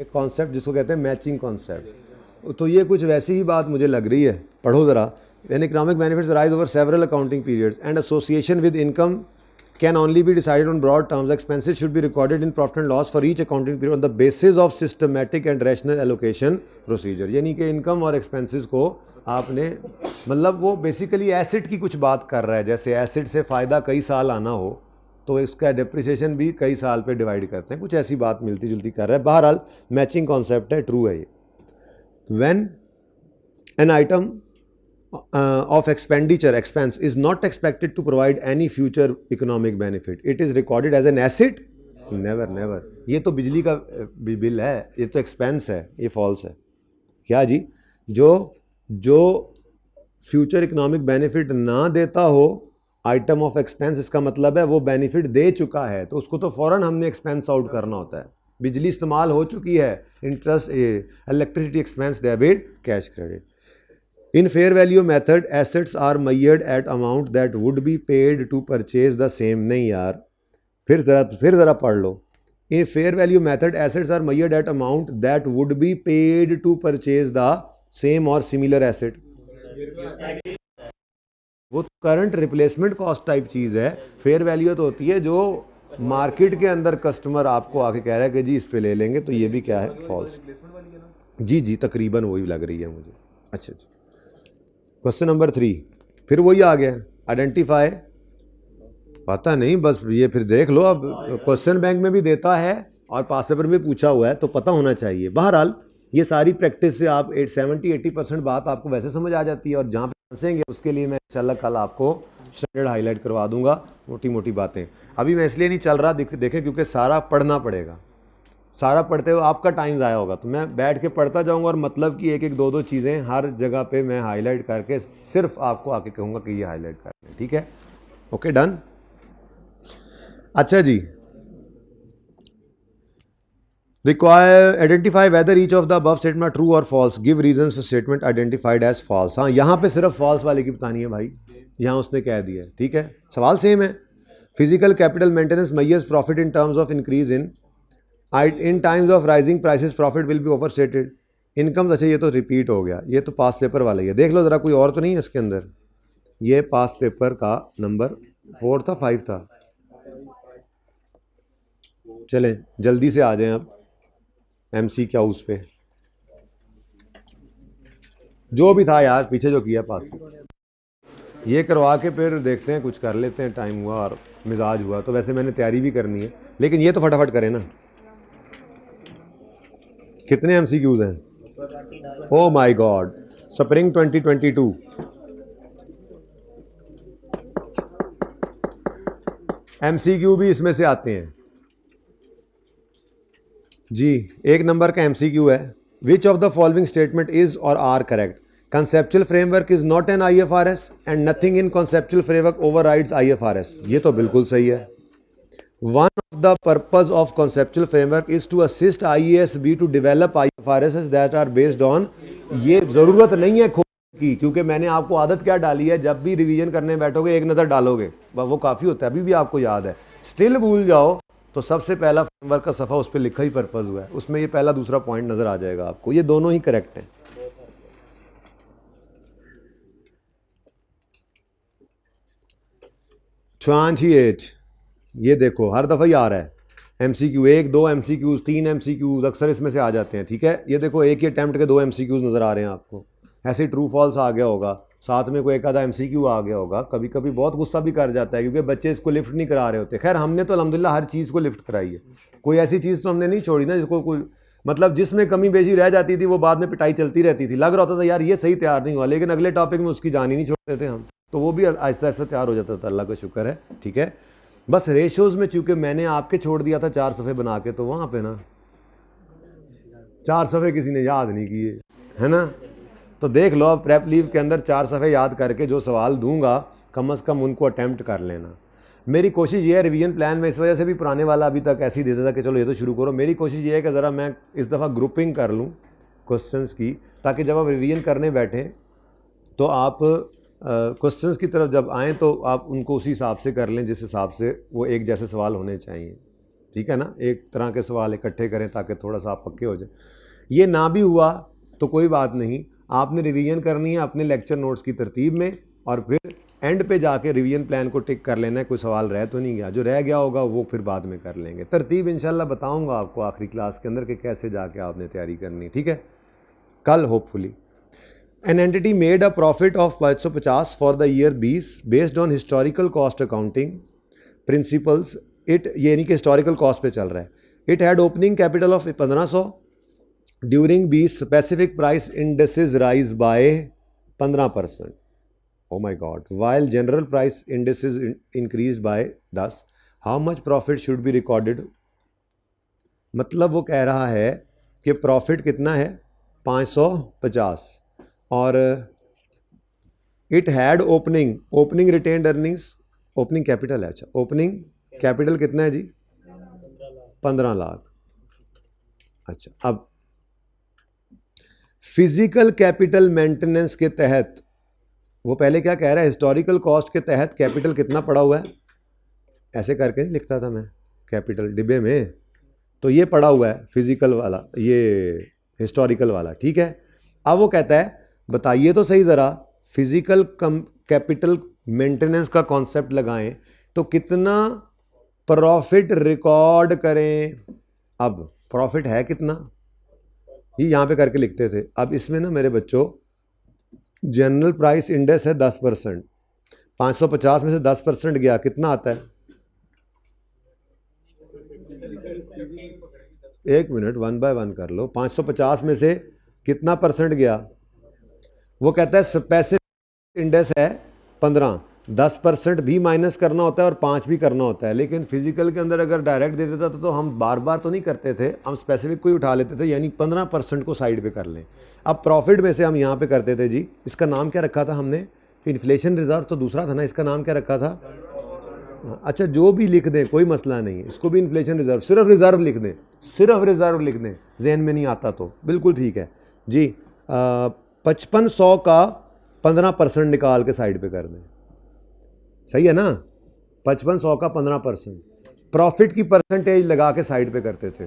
एक कॉन्सेप्ट जिसको कहते हैं मैचिंग कॉन्सेप्ट। तो ये कुछ वैसी ही बात मुझे लग रही है, पढ़ो ज़रा। An economic benefits rise over several accounting periods and association with income can only be decided on broad terms. Expenses should be recorded in profit and loss for each accounting period on the basis of systematic and rational allocation procedure. यानी कि income और expenses को आपने, मतलब वो basically asset की कुछ बात कर रहा है, जैसे एसेट से फ़ायदा कई साल आना हो तो इसका डिप्रिसिएशन भी कई साल पे डिवाइड करते हैं, कुछ ऐसी बात मिलती जुलती कर रहा है। बहरहाल मैचिंग कॉन्सेप्ट है, ट्रू है ये। When an item of expenditure expense is not expected to provide any future economic benefit, it is recorded as an asset, never। ये तो बिजली का बिल है, ये तो एक्सपेंस है, ये फॉल्स है। क्या जी? जो फ्यूचर इकोनॉमिक बेनिफिट ना देता हो आइटम ऑफ एक्सपेंस, इसका मतलब है वो बेनिफिट दे चुका है तो उसको तो फ़ौरन हमने एक्सपेंस आउट करना होता है। बिजली इस्तेमाल हो चुकी है, interest, electricity expense debit, cash credit. In fair value method, assets are measured at amount that would be paid to purchase the same। नहीं यार, फिर ज़रा पढ़ लो। In fair value method, assets are measured at amount that would be paid to purchase the same or similar asset। वो current replacement cost type चीज़ है। Fair value तो होती है जो मार्केट के अंदर कस्टमर आपको आके कह रहा है कि जी इस पे ले लेंगे, तो ये भी क्या है? फॉल्स। जी तकरीबन वही लग रही है मुझे। अच्छा। क्वेश्चन नंबर 3 फिर वही आ गया, आइडेंटिफाई। पता नहीं, बस ये फिर देख लो। अब क्वेश्चन बैंक में भी देता है और पास पेपर में पूछा हुआ है तो पता होना चाहिए। बहरहाल ये सारी प्रैक्टिस से आप 70-80% बात आपको वैसे समझ आ जाती है, और जहाँ पे फंसेंगे उसके लिए मैं इंशाल्लाह कल आपको स्टैंडर्ड हाईलाइट करवा दूंगा, मोटी मोटी बातें। अभी मैं इसलिए नहीं चल रहा देखें क्योंकि सारा पढ़ना पड़ेगा, सारा पढ़ते हुए आपका टाइम ज़ाया होगा। तो मैं बैठ के पढ़ता जाऊंगा और मतलब कि एक दो चीज़ें हर जगह पे मैं हाईलाइट करके सिर्फ आपको आके कहूँगा कि ये हाईलाइट कर लें, ठीक है? Okay, done. अच्छा जी, require identify whether each of the above statement true और false, give reasons for statement identified as false. हाँ, यहाँ पे सिर्फ फॉल्स वाले की बतानी है भाई, यहाँ उसने कह दिया है, ठीक है? सवाल सेम है। Physical capital maintenance measures profit in terms of increase in times of rising prices profit will be overstated. Income, अच्छा ये तो रिपीट हो गया, ये तो पास पेपर वाला ही है। देख लो ज़रा, कोई और तो नहीं है इसके अंदर? ये पास पेपर का नंबर 4 था, 5 था। चलें जल्दी से आ जाएं अब MC क्या उस पे जो भी था यार, पीछे जो किया पास ये करवा के फिर देखते हैं, कुछ कर लेते हैं। टाइम हुआ और मिजाज हुआ तो वैसे मैंने तैयारी भी करनी है, लेकिन ये तो फटाफट करें ना। कितने MCQs हैं? ओ माय गॉड, स्प्रिंग 2022। MCQ भी इसमें से आते हैं जी। 1 नंबर का MCQ है, which of the following statement is और are correct? Conceptual framework is not an IFRS and nothing in conceptual framework overrides IFRS। ये तो बिल्कुल सही है। One of the purpose of conceptual framework is to assist IASB to develop IFRS that are based on. ये ज़रूरत नहीं है की, क्योंकि मैंने आपको आदत क्या डाली है, जब भी रिवीजन करने बैठोगे एक नज़र डालोगे, वो काफ़ी होता है। अभी भी आपको याद है, स्टिल भूल जाओ तो सबसे पहला फ्रेमवर्क का सफ़ा उस पर लिखा ही पर्पज़ हुआ है, उसमें ये पहला दूसरा पॉइंट नज़र आ जाएगा आपको। ये दोनों ही करेक्ट हैं। ये देखो हर दफ़ा ही आ रहा है MCQ, 1 2 MCQs 3 MCQs अक्सर इसमें से आ जाते हैं, ठीक है? ये देखो एक ही अटैम्प्ट के 2 MCQs नज़र आ रहे हैं आपको। ऐसे ट्रू फॉल्स आ गया होगा, साथ में कोई एक आधा MCQ आ गया होगा। कभी कभी बहुत गुस्सा भी कर जाता है क्योंकि बच्चे इसको लिफ्ट नहीं करा रहे होते। खैर हमने तो अल्हम्दुलिल्लाह हर चीज़ को लिफ्ट कराई है, कोई ऐसी चीज़ तो हमने नहीं छोड़ी ना जिसको कोई, मतलब जिसमें कमी बेशी रह जाती थी वो बाद में पिटाई चलती रहती थी। लग रहा होता था यार ये सही तैयार नहीं हुआ, लेकिन अगले टॉपिक में उसकी जान ही नहीं छोड़ते थे हम, तो वो भी आहिस्ता आहिस्ता तैयार हो जाता था। अल्लाह का शुक्र है, ठीक है? बस रेशोज़ में चूँकि मैंने आपके छोड़ दिया था 4 सफ़े बना के, तो वहाँ पे ना 4 सफ़े किसी ने याद नहीं किए, है ना? तो देख लो अब प्रेप लीव के अंदर 4 सफ़े याद करके जो सवाल दूंगा कम से कम उनको अटैम्प्ट कर लेना। मेरी कोशिश ये है, रिवीजन प्लान में इस वजह से भी पुराने वाला अभी तक ऐसे ही देता था कि चलो ये तो शुरू करो। मेरी कोशिश ये है कि ज़रा मैं इस दफ़ा ग्रुपिंग कर लूँ क्वेश्चंस की, ताकि जब आप रिवीजन करने बैठें तो आप क्वेश्चंस की तरफ जब आएँ तो आप उनको उसी हिसाब से कर लें जिस हिसाब से वो एक जैसे सवाल होने चाहिए। ठीक है ना, एक तरह के सवाल इकट्ठे करें ताकि थोड़ा सा आप पक्के हो जाए। ये ना भी हुआ तो कोई बात नहीं, आपने रिवीजन करनी है अपने लेक्चर नोट्स की तरतीब में, और फिर एंड पे जाके रिवीजन प्लान को टिक कर लेना है। कोई सवाल रह तो नहीं गया, जो रह गया होगा वो फिर बाद में कर लेंगे। तरतीब इंशाल्लाह बताऊंगा आपको आखिरी क्लास के अंदर कि कैसे जाके आपने तैयारी करनी, ठीक है, कल hopefully. An entity made a profit of 550 for the year 20 based on historical cost accounting principles. It, ये नहीं कि हिस्टोरिकल कॉस्ट पे चल रहा है। It had opening capital of 1500 during 20 specific price indexes rise by 15%। Oh my god, while general price indexes increased by 10, how much profit should be recorded. मतलब वो कह रहा है कि प्रॉफिट कितना है 550, और it had opening retained earnings, opening capital है, अच्छा ओपनिंग कैपिटल कितना है जी 15 लाख। अच्छा, अब फिजिकल कैपिटल मेंटेनेंस के तहत वो पहले क्या कह रहा है, हिस्टोरिकल कॉस्ट के तहत कैपिटल कितना पड़ा हुआ है, ऐसे करके नहीं लिखता था मैं कैपिटल डिब्बे में, तो ये पड़ा हुआ है फिजिकल वाला, ये हिस्टोरिकल वाला, ठीक है। अब वो कहता है बताइए तो सही ज़रा, फिजिकल कैपिटल मेंटेनेंस का कॉन्सेप्ट लगाएं तो कितना प्रॉफिट रिकॉर्ड करें। अब प्रॉफिट है कितना, ये यहाँ पे करके लिखते थे। अब इसमें ना मेरे बच्चों जनरल प्राइस इंडेक्स है 10%, 550 में से 10% गया कितना आता है, एक मिनट, 1 बाय 1 कर लो। 550 में से कितना परसेंट गया, वो कहता है स्पेसिफिक इंडेक्स है 15, 10% भी माइनस करना होता है और 5 भी करना होता है। लेकिन फिजिकल के अंदर अगर डायरेक्ट दे देता तो हम बार बार तो नहीं करते थे, हम स्पेसिफिक को ही उठा लेते थे, यानी 15% को साइड पे कर लें। अब प्रॉफिट में से हम यहाँ पे करते थे जी, इसका नाम क्या रखा था हमने, इन्फ्लेशन रिजर्व तो दूसरा था ना, इसका नाम क्या रखा था, अच्छा जो भी लिख दें कोई मसला नहीं है, इसको भी इन्फ्लेशन रिजर्व, सिर्फ रिजर्व लिख दें, सिर्फ रिजर्व लिख दें, जहन में नहीं आता तो बिल्कुल ठीक है जी। 5500 का 15% निकाल के साइड पे कर दें, सही है ना, 5500 का 15%, प्रॉफिट की परसेंटेज लगा के साइड पे करते थे।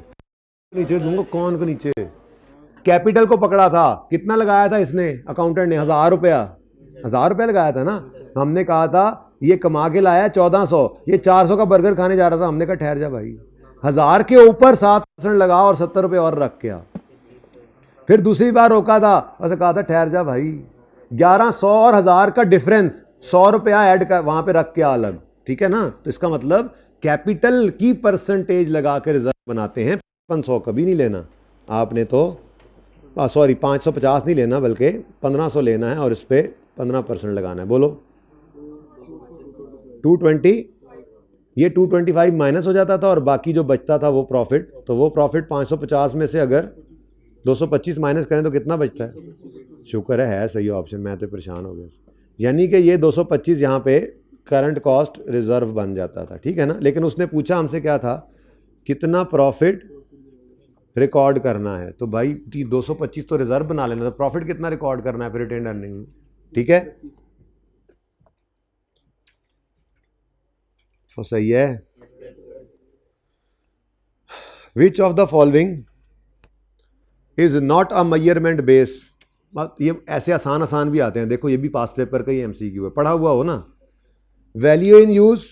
नीचे दूंगा कौन को नीचे, कैपिटल को पकड़ा था, कितना लगाया था इसने अकाउंटेंट ने, 1000 रुपया, 1000 रुपया लगाया था ना। हमने कहा था ये कमा के लाया 1400, ये 400 का बर्गर खाने जा रहा था, हमने कहा ठहर जा भाई, 1000 के ऊपर 7% लगा और 70 रुपये और रख के आ। फिर दूसरी बार रोका था, ऐसे कहा था ठहर जा भाई, 1100 और 1000 का डिफरेंस 100 रुपया ऐड कर वहां पे रख के आ अलग, ठीक है ना। तो इसका मतलब कैपिटल की परसेंटेज लगा के रिजर्व बनाते हैं। 500 कभी नहीं लेना आपने, तो सॉरी 550 नहीं लेना बल्कि 1500 लेना है और इस पर 15% लगाना है। बोलो 220, ये 225 माइनस हो जाता था और बाकी जो बचता था वो प्रॉफिट, तो वो प्रॉफिट 550 में से अगर 225 माइनस करें तो कितना बचता है, शुक्र है सही ऑप्शन, मैं तो परेशान हो गया। यानी कि ये 225 यहाँ पे करंट कॉस्ट रिजर्व बन जाता था, ठीक है ना। लेकिन उसने पूछा हमसे क्या था, कितना प्रॉफिट रिकॉर्ड करना है, तो भाई 225 तो रिजर्व बना लेना, तो प्रॉफिट कितना रिकॉर्ड करना है फिर रिटेन्ड अर्निंग में, ठीक है, तो सही है। Which of the following is not a measurement base, ये ऐसे आसान भी आते हैं, देखो ये भी पास पेपर का ही एमसीक्यू है, पढ़ा हुआ हो ना। वैल्यू इन यूज,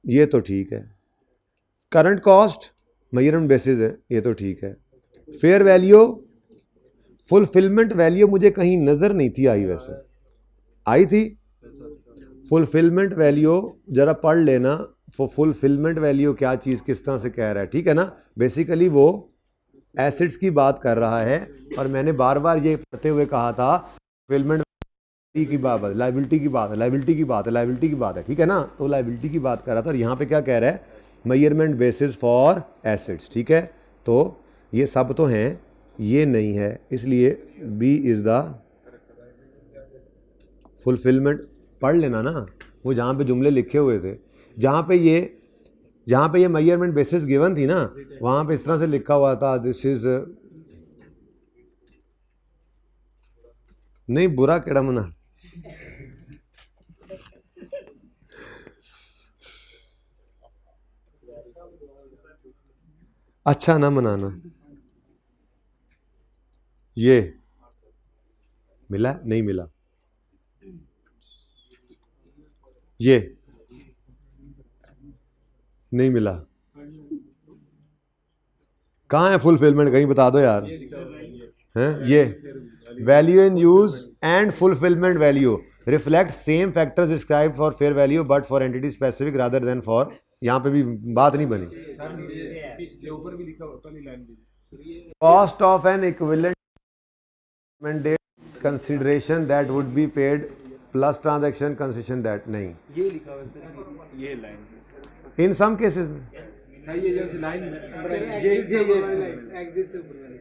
ये तो ठीक है। करंट कॉस्ट मेजरमेंट बेसिस है, ये तो ठीक है। फेयर वैल्यू, फुलफिलमेंट वैल्यू मुझे कहीं नजर नहीं थी आई, वैसे आई थी फुलफिलमेंट वैल्यू, जरा पढ़ लेना फुलफिलमेंट वैल्यू क्या चीज किस तरह से कह रहा है, ठीक है ना। बेसिकली वो एसिड्स की बात कर रहा है, और मैंने बार बार ये पढ़ते हुए कहा था फुलफिलमेंट की बात है, लाइबिलिटी की बात है, लाइबिलिटी की बात है, लाइबिलिटी की बात है, ठीक है ना। तो लाइबिलिटी की बात कर रहा था, और यहाँ पे क्या कह रहा है, मेजरमेंट बेसिस फॉर एसिड्स, ठीक है। तो ये सब तो हैं, ये नहीं है, इसलिए बी इज द फुलफिलमेंट। पढ़ लेना ना वो जहाँ पे जुमले लिखे हुए थे, जहाँ पे ये मेजरमेंट बेसिस गिवन थी ना, वहाँ पे इस तरह से लिखा हुआ था, दिस इज, नहीं बुरा केड़ा मना, अच्छा ना मनाना, ये मिला नहीं मिला, ये नहीं मिला, कहाँ है फुलफिलमेंट, कहीं बता दो यार। हैं ये value in use and fulfilment value reflect same factors describe for fair value but for entity specific rather than for, यहाँ पे भी बात नहीं बनी। Cost of N equivalent consideration that would be paid plus transaction concession that, नहीं ये लिखा हुआ है सर, ये लाइन इन सम केसेस में सही है, जैसे line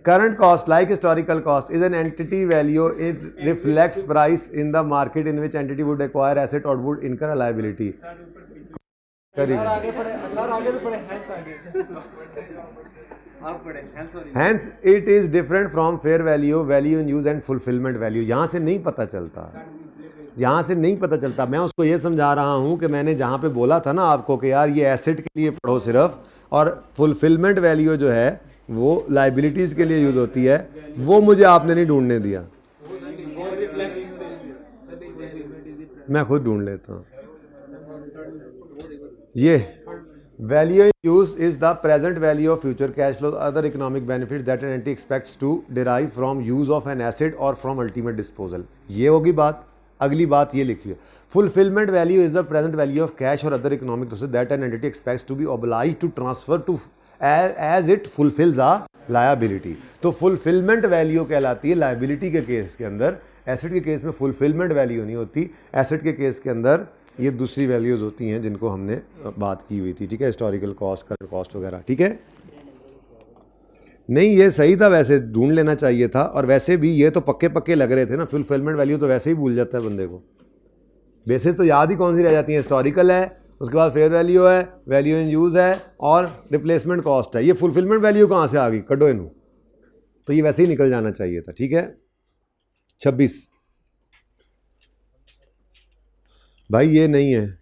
current cost like historical cost is an entity value, it reflects price in the market in which entity would acquire asset or would incur a liability. Hence it is different from fair value, value in use and fulfillment value. यहाँ से नहीं पता चलता, यहाँ से नहीं पता चलता। मैं उसको ये समझा रहा हूँ कि मैंने जहाँ पे बोला था ना आपको कि यार ये एसेट के लिए पढ़ो सिर्फ, और फुलफिलमेंट वैल्यू जो है वो लाइबिलिटीज़ के लिए यूज़ होती है, वो मुझे आपने नहीं ढूंढने दिया, मैं खुद ढूंढ लेता हूँ। ये value in use is the present value of future cash flow other economic benefits that an entity expects to derive from use of an asset और फ्रॉम अल्टीमेट डिस्पोजल। ये होगी बात। अगली बात ये लिखिए, fulfilment value is the present value of cash और other economic resources that an entity expects to be obliged to transfer to as it fulfils a liability. तो फुलफिलमेंट वैल्यू कहलाती है लायबिलिटी के केस के अंदर, एसेट के case में fulfilment value नहीं होती। एसेट के केस के अंदर ये दूसरी वैल्यूज़ होती हैं जिनको हमने बात की हुई थी, ठीक है, हिस्टोरिकल कॉस्ट, करंट कॉस्ट वगैरह, ठीक है। नहीं ये सही था, वैसे ढूंढ लेना चाहिए था, और वैसे भी ये तो पक्के पक्के लग रहे थे ना, फुलफिलमेंट वैल्यू तो वैसे ही भूल जाता है बंदे को, बेसिस तो याद ही कौन सी रह जाती है, हिस्टोरिकल है, उसके बाद फेयर वैल्यू है, वैल्यू इन यूज़ है, और रिप्लेसमेंट कॉस्ट है। ये फुलफिलमेंट वैल्यू कहाँ से आ गई, कड्डो इनू, तो ये वैसे ही निकल जाना चाहिए था, ठीक है। 26 भाई ये नहीं है,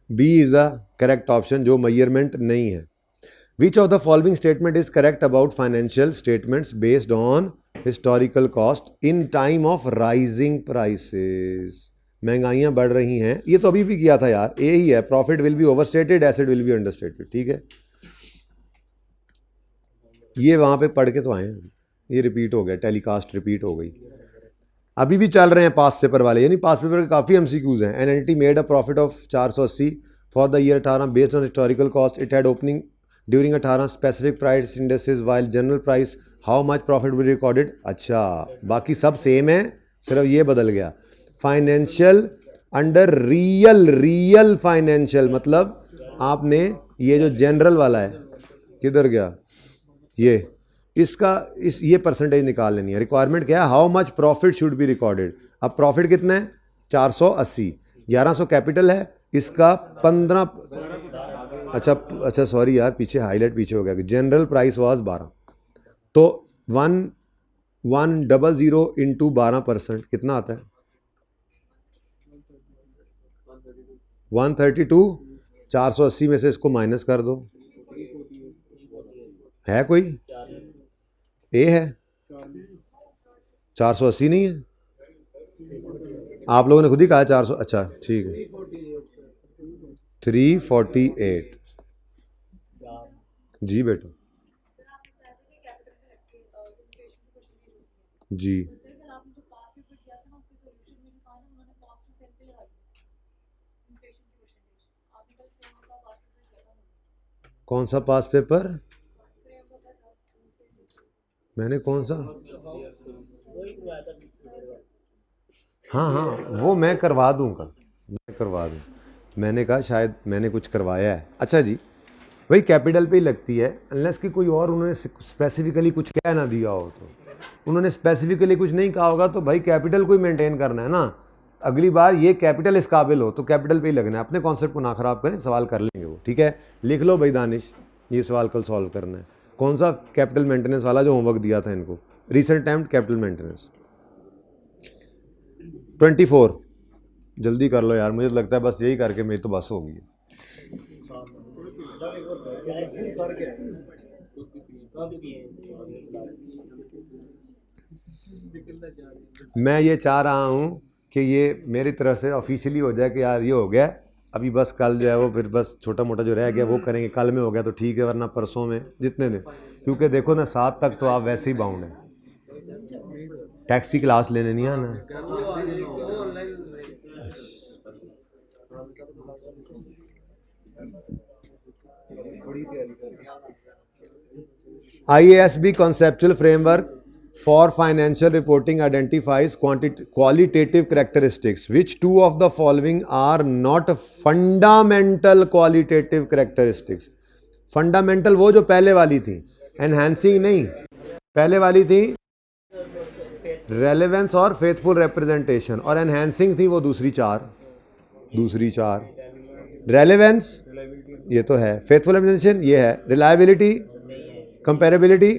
B is the correct option, जो मेजरमेंट नहीं है। Which of the following statement is correct about financial statements based on historical cost in time of rising prices. महंगाइयाँ बढ़ रही हैं, ये तो अभी भी किया था यार, ए ही है, profit will be overstated, asset will be understated, ठीक है। ये वहाँ पे पढ़ के तो आए हैं, ये रिपीट हो गया, टेलीकास्ट रिपीट हो गई, अभी भी चल रहे हैं पास पेपर वाले, यानी पास पेपर के काफ़ी एमसीक्यूज हैं। N entity made a profit of 480 for the year 18 based on historical cost, it had opening during 18 specific price indexes while general price, how much profit will recorded. अच्छा बाकी सब same है, सिर्फ ये बदल गया। फाइनेंशियल अंडर रियल फाइनेंशियल, मतलब आपने ये जो जनरल वाला है किधर गया, ये इसका ये परसेंटेज निकाल लेनी है। रिक्वायरमेंट क्या है, how much profit should be recorded. अब प्रॉफिट कितना है 480, 1100 कैपिटल है, इसका 15, अच्छा सॉरी यार, पीछे हाईलाइट पीछे हो गया, जनरल प्राइस वाज 12, तो 1100 इंटू 12% कितना आता है 132, 480 में से इसको माइनस कर दो, है कोई ए है 480 नहीं है, आप लोगों ने खुद ही कहा 400, अच्छा ठीक है 348 जी बेटा जी। कौन सा पास पेपर, मैंने कौन सा, हाँ वो मैं करवा दूंगा, मैं करवा दूँ, मैंने कहा शायद मैंने कुछ करवाया है। अच्छा जी भाई कैपिटल पे ही लगती है, अनलेस कि कोई और उन्होंने स्पेसिफिकली कुछ कह ना दिया हो, तो उन्होंने स्पेसिफिकली कुछ नहीं कहा होगा, तो भाई कैपिटल को ही मेंटेन करना है ना। अगली बार ये कैपिटल इस काबिल हो तो कैपिटल पे ही लगना है, अपने कॉन्सेप्ट को ना खराब करें, सवाल कर लेंगे वो, ठीक है। लिख लो भाई दानिश, ये सवाल कल सॉल्व करना है। कौन सा कैपिटल मेंटेनेंस वाला जो होमवर्क दिया था इनको, रिसेंट टाइम कैपिटल मेंटेनेंस। 24 जल्दी कर लो यार, मुझे लगता है बस यही करके मेरी तो बस हो गई है। मैं ये चाह रहा हूँ कि ये मेरी तरफ से ऑफिशियली हो जाए कि यार ये हो गया। अभी बस कल जो है वो फिर बस छोटा मोटा जो रह गया वो करेंगे, कल में हो गया तो ठीक है, वरना परसों में जितने दिन, क्योंकि देखो ना 7 तक तो आप वैसे ही बाउंड हैं। टैक्सी क्लास लेने नहीं आना। IASB conceptual framework for financial reporting identifies qualitative characteristics. Which two of the following are not fundamental qualitative characteristics? Fundamental वो जो पहले वाली थी, एनहांसिंग नहीं, पहले वाली थी रेलेवेंस और फेथफुल रिप्रेजेंटेशन, और एनहांसिंग थी वो दूसरी चार। रेलेवेंस ये तो है, फेथफुल रिप्रेजेंटेशन ये है, रिलायबिलिटी, कंपेरेबिलिटी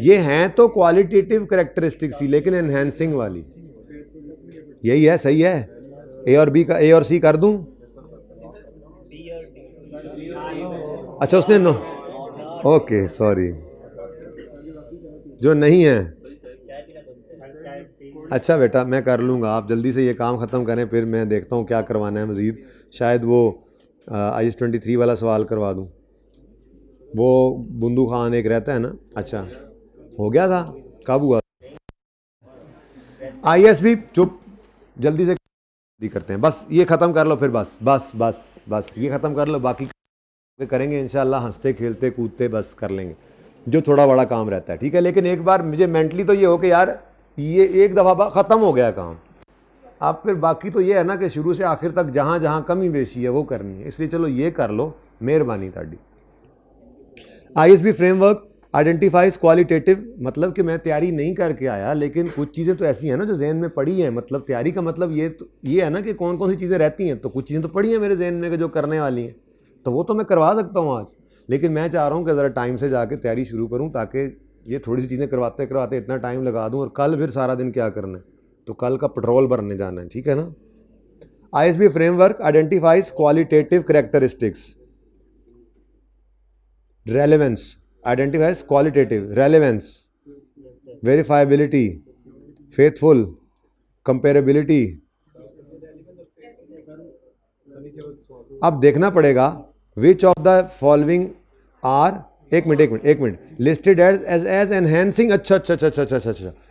ये हैं तो क्वालिटेटिव करेक्टरिस्टिक्स ही, लेकिन एनहांसिंग वाली यही है। सही है। ए और बी का, ए और सी कर दूं? अच्छा उसने नो, ओके सॉरी, जो नहीं है। अच्छा बेटा मैं कर लूँगा, आप जल्दी से ये काम ख़त्म करें, फिर मैं देखता हूँ क्या करवाना है मज़ीद। शायद वो IS-23 वाला सवाल करवा दूँ। वो बुंदू खान एक रहता है ना, अच्छा हो गया था, कब हुआ? ISB चुप, जल्दी से करते हैं, बस ये ख़त्म कर लो, फिर बस ये ख़त्म कर लो, बाकी करेंगे इंशाल्लाह, हंसते खेलते कूदते बस कर लेंगे जो थोड़ा बड़ा काम रहता है, ठीक है। लेकिन एक बार मुझे मेंटली तो ये हो कि यार ये एक दफ़ा ख़त्म हो गया काम, अब फिर बाकी तो ये है ना कि शुरू से आखिर तक जहाँ जहाँ कमी बेशी है वो करनी है, इसलिए चलो ये कर लो, मेहरबानी ताड़ी। ISB फ्रेमवर्क आइडेंटिफाइज क्वालिटेटिव, मतलब कि मैं तैयारी नहीं करके आया, लेकिन कुछ चीज़ें तो ऐसी हैं ना जो जहन में पड़ी हैं। मतलब तैयारी का मतलब ये है ना कि कौन कौन सी चीज़ें रहती हैं, तो कुछ चीज़ें तो पड़ी हैं मेरे जहन में कि जो करने वाली हैं, तो वो तो मैं करवा सकता हूँ आज, लेकिन मैं चाह रहा हूँ कि ज़रा टाइम से जाके तैयारी शुरू करूँ, ताकि ये थोड़ी सी चीज़ें करवाते करवाते इतना टाइम लगा दूँ, और कल फिर सारा दिन क्या करना है, तो कल का पेट्रोल भरने जाना है, ठीक है ना। ISB framework identifies qualitative characteristics, relevance identifies qualitative, relevance, verifiability, faithful, comparability। अब देखना पड़ेगा which of the following are, एक मिनट, listed as enhancing। अच्छा,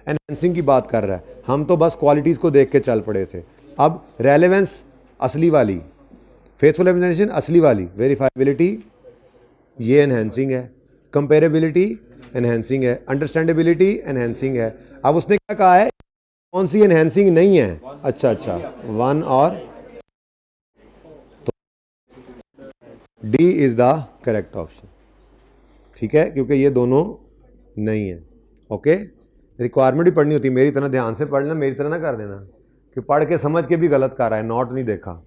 enhancing की बात कर रहा है, हम तो बस क्वालिटीज़ को देख के चल पड़े थे। अब रेलेवेंस असली वाली, फेथफुल रिप्रेजेंटेशन असली वाली, वेरीफाइबिलिटी ये एनहेंसिंग है, कंपेरेबिलिटी एनहेंसिंग है, अंडरस्टैंडेबिलिटी एनहेंसिंग है। अब उसने क्या कहा है, कौन सी एनहेंसिंग नहीं है? अच्छा, वन और, तो D is the correct option, ठीक है, क्योंकि ये दोनों नहीं है। ओके, रिक्वायरमेंट भी पढ़नी होती है, मेरी तरह ध्यान से पढ़ना, मेरी तरह ना कर देना कि पढ़ के समझ के भी गलत कर रहा है, नोट नहीं देखा।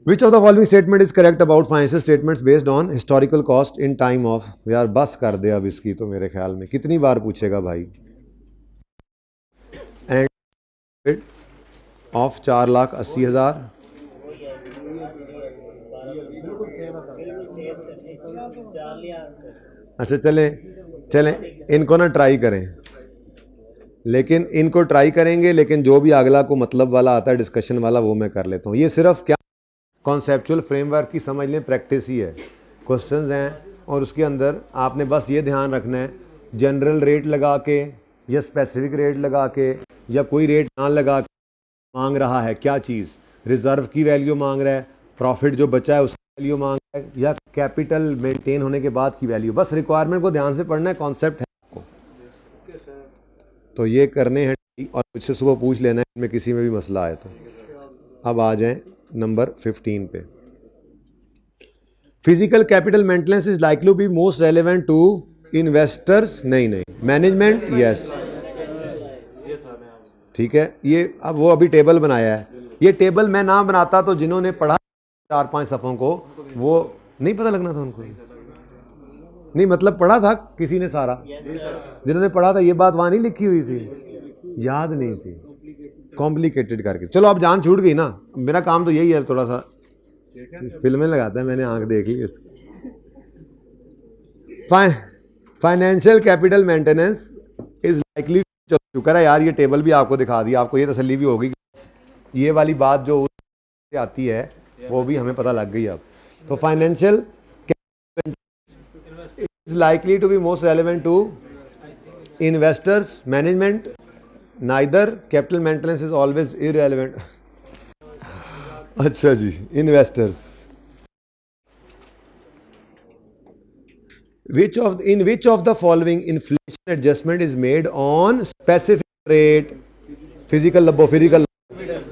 Which of the following statement is correct about financial statements based on historical cost in time of, यार बस कर दे अब इसकी, तो मेरे ख्याल में कितनी बार पूछेगा भाई। एंड ऑफ 4,80,000, अच्छा चलें इनको ना ट्राई करें, लेकिन इनको ट्राई करेंगे, लेकिन जो भी अगला को मतलब वाला आता है डिस्कशन वाला वो मैं कर लेता हूँ। ये सिर्फ क्या कॉन्सेप्चुअल फ्रेमवर्क की समझ लें, प्रैक्टिस ही है, क्वेश्चंस हैं, और उसके अंदर आपने बस ये ध्यान रखना है, जनरल रेट लगा के या स्पेसिफिक रेट लगा के या कोई रेट ना लगा के मांग रहा है क्या चीज़, रिज़र्व की वैल्यू मांग रहा है, प्रॉफिट जो बचा है उसकी वैल्यू मांग रहा है, या कैपिटल मेंटेन होने के बाद की वैल्यू। बस रिक्वायरमेंट को ध्यान से पढ़ना है, कॉन्सेप्ट है आपको, तो ये करने हैं, और मुझसे सुबह पूछ लेना है इनमें किसी में भी मसला आए तो। अब आ जाएं नंबर 15 पे। Physical capital maintenance is likely to be most relevant to investors, नहीं मैनेजमेंट, यस ठीक है। ये अब वो अभी टेबल बनाया है, ये टेबल मैं ना बनाता तो जिन्होंने पढ़ा 4-5 सफ़ों को वो नहीं पता लगना था उनको, नहीं मतलब पढ़ा था किसी ने सारा, जिन्होंने पढ़ा था ये बात वहाँ नहीं लिखी हुई थी, याद नहीं थी, कॉम्प्लिकेटेड करके। चलो अब जान छूट गई ना, मेरा काम तो यही है, थोड़ा सा फिल्में लगाता है, मैंने आंख देख ली इसकी। Financial capital maintenance is likely, चलो शुक्र है यार ये टेबल भी आपको दिखा दिया, आपको ये तसल्ली भी होगी कि ये वाली बात जो से आती है वो भी हमें पता लग गई अब। तो financial is likely to be most relevant to investors management, neither capital maintenance is always irrelevant. अच्छा जी, investors in which of the following inflation adjustment is made on specific rate? Physical लबो फिजिकल,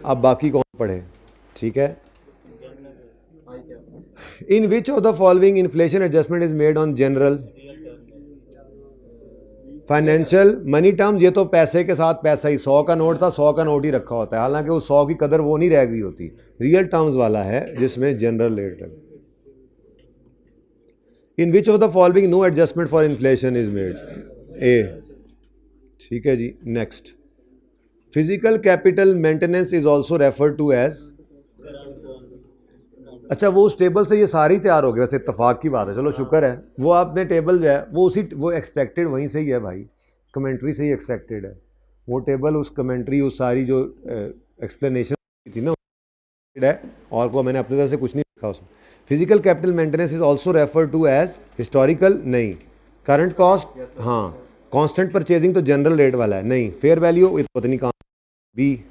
अब बाकी कौन पढ़े, ठीक है। In which of the following inflation adjustment is made on general financial money terms? ये तो पैसे के साथ पैसा ही, 100 का नोट था 100 का नोट ही रखा होता है, हालांकि उस 100 की कदर वो नहीं रह गई होती। रियल टर्म्स वाला है जिसमें जनरल रेट है। In which of the following no adjustment for inflation is made? A, ठीक है जी। Next, physical capital maintenance is also refer to as, अच्छा वो उस टेबल से ये सारी तैयार हो गए, वैसे इत्तेफाक की बात है, चलो शुक्र है। वो आपने टेबल जो है वो उसी वो एक्सट्रैक्टेड वहीं से ही है भाई, कमेंट्री से ही एक्सट्रैक्टेड है वो टेबल, उस कमेंट्री उस सारी जो एक्सप्लेनेशन थी ना है, और को मैंने अपनी तरफ से कुछ नहीं लिखा उसमें। Physical capital maintenance is also refer to as historical, नहीं। करंट कॉस्ट, हाँ। कांस्टेंट परचेजिंग तो जनरल रेट वाला है, नहीं। फेयर वैल्यू पता नहीं कहाँ, बी।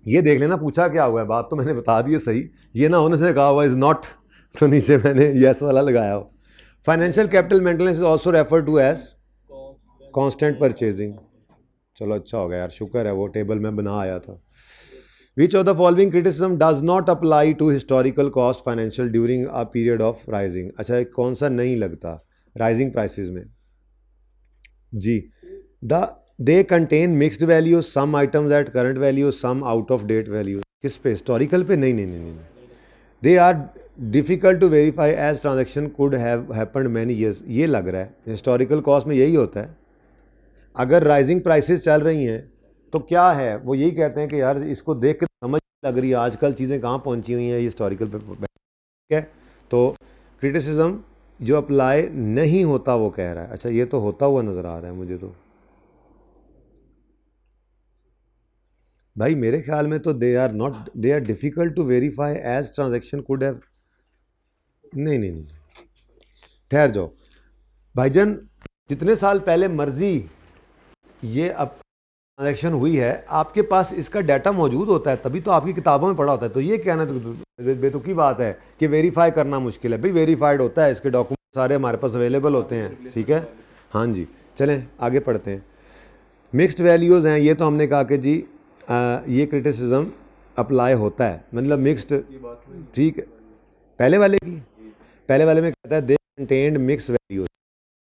ये देख लेना पूछा क्या हुआ है, बात तो मैंने बता दी है सही, ये ना होने से कहा हुआ इज नॉट, तो नीचे मैंने यस वाला लगाया हो। Financial capital maintenance is also refer to as constant purchasing, चलो अच्छा हो गया यार, शुक्र है वो टेबल में बना आया था। Which of the following criticism does not apply to historical cost financial during a period of rising? अच्छा एक कौन सा नहीं लगता राइजिंग प्राइसेस में जी? they contain mixed values, some items at current value, some out of date value। किस पे? Historical पे? नहीं नहीं नहीं नहीं। they are difficult to verify as transaction could have happened many years। ये लग रहा है हिस्टोरिकल कॉस्ट में यही होता है, अगर राइजिंग प्राइसेस चल रही हैं तो क्या है, वो यही कहते हैं कि यार इसको देख के समझ लग रही है आजकल चीज़ें कहाँ पहुँची हुई हैं, ये हिस्टोरिकल पे, ठीक है। तो क्रिटिसिज्म जो अप्लाई नहीं होता वो कह रहा है, अच्छा ये तो होता हुआ नज़र आ रहा है मुझे तो भाई, मेरे ख्याल में तो they are difficult to verify as transaction could have, नहीं नहीं नहीं, ठहर जाओ भाईजान, जितने साल पहले मर्जी ये अब ट्रांजैक्शन हुई है, आपके पास इसका डाटा मौजूद होता है, तभी तो आपकी किताबों में पढ़ा होता है। तो ये कहना तो बेतुकी बात है कि वेरीफाई करना मुश्किल है, भाई वेरीफाइड होता है, इसके डॉक्यूमेंट सारे हमारे पास अवेलेबल होते हैं, ठीक है। हाँ जी, चलें आगे पढ़ते हैं। मिक्स्ड वैल्यूज़ हैं, ये तो हमने कहा कि जी ये क्रिटिसिज्म अप्लाई होता है, मतलब मिक्स्ड, ठीक है। पहले वाले में कहता है दे कंटेन्ड मिक्स वैल्यूज।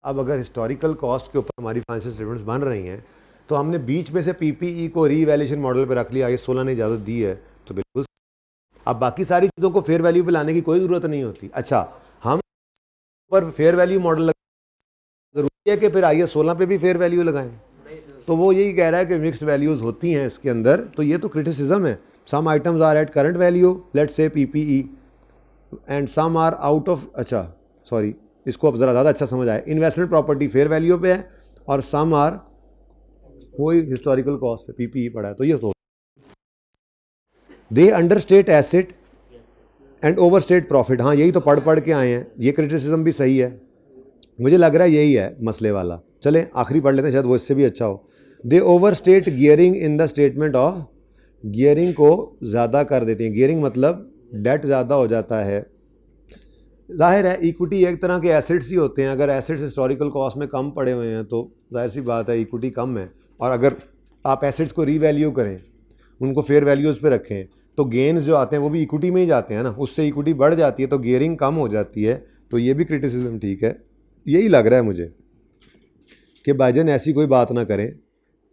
अब अगर हिस्टोरिकल कॉस्ट के ऊपर हमारी फाइनेंशियल स्टेटमेंट्स बन रही हैं तो हमने बीच में से पीपीई को रीवैल्यूएशन मॉडल पे रख लिया, आगे 16 ने इजाज़त दी है तो बिल्कुल। अब बाकी सारी चीज़ों को फेयर वैल्यू पे लाने की कोई ज़रूरत नहीं होती। अच्छा, हम पर फेयर वैल्यू मॉडल ज़रूरी है कि फिर आइए 16 पे भी फेयर वैल्यू लगाएं? तो वो यही कह रहा है कि मिक्स्ड वैल्यूज़ होती हैं इसके अंदर, तो ये तो क्रिटिसिज्म है। Some items are at current value, let's say PPE, and some are out of, अच्छा सॉरी इसको अब ज़रा ज़्यादा अच्छा समझ आए, इन्वेस्टमेंट प्रॉपर्टी फेयर वैल्यू पे है और सम आर कोई हिस्टोरिकल कॉस्ट है, पीपीई पड़ा है। तो ये तो they understate asset and overstate profit, हाँ यही तो पढ़ के आए हैं, ये क्रिटिसिज्म भी सही है, मुझे लग रहा है यही है मसले वाला। चलें आखिरी पढ़ लेते हैं, शायद वो इससे भी अच्छा हो। They overstate gearing in the statement of, gearing को ज़्यादा कर देते हैं, गियरिंग मतलब डेट ज़्यादा हो जाता है। जाहिर है इक्विटी एक तरह के एसेट्स ही होते हैं, अगर एसेट्स हिस्टोरिकल कॉस्ट में कम पड़े हुए हैं तो जाहिर सी बात है इक्विटी कम है, और अगर आप एसेट्स को रीवैल्यू करें, उनको फेयर वैल्यूज़ पे रखें, तो गेन्स जो आते हैं वो भी इक्विटी में ही जाते हैं ना, उससे इक्विटी बढ़ जाती है तो गियरिंग कम हो जाती है। तो ये भी क्रिटिसिज्म ठीक है, यही लग रहा है मुझे कि भाईजान ऐसी कोई बात ना करें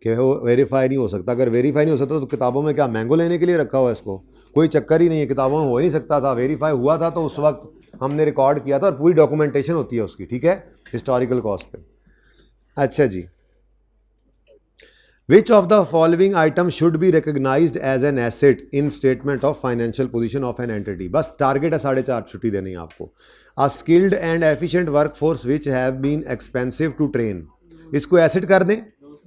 कि वो वेरीफाई नहीं हो सकता। अगर वेरीफाई नहीं हो सकता तो किताबों में क्या मैंगो लेने के लिए रखा हुआ है इसको? कोई चक्कर ही नहीं है, किताबों में हो ही नहीं सकता था। वेरीफाई हुआ था तो उस वक्त हमने रिकॉर्ड किया था और पूरी डॉक्यूमेंटेशन होती है उसकी, ठीक है, हिस्टोरिकल कॉस्ट पे। अच्छा जी, which of the following item should be recognised as an asset in statement of financial position of an entity. बस टारगेट है 4.5 छुट्टी देनी है आपको। A skilled and efficient workforce which have been expensive to train, इसको asset कर दें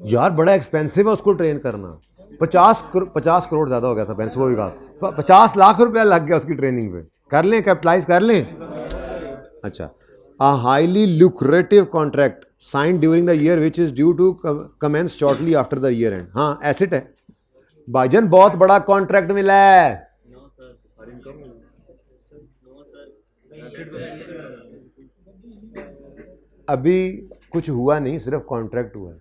यार, बड़ा एक्सपेंसिव है उसको ट्रेन करना। 50 करोड़ ज़्यादा हो गया था पेंस, वो भी कहा 50 लाख रुपया लग गया उसकी ट्रेनिंग पे, कर लें, कैपिटलाइज कर लें। अच्छा, a highly lucrative contract signed during the year which is due to commence shortly after the year end, हाँ एसेट है भाईजान, बहुत बड़ा कॉन्ट्रैक्ट मिला है। अभी कुछ हुआ नहीं, सिर्फ कॉन्ट्रैक्ट हुआ है,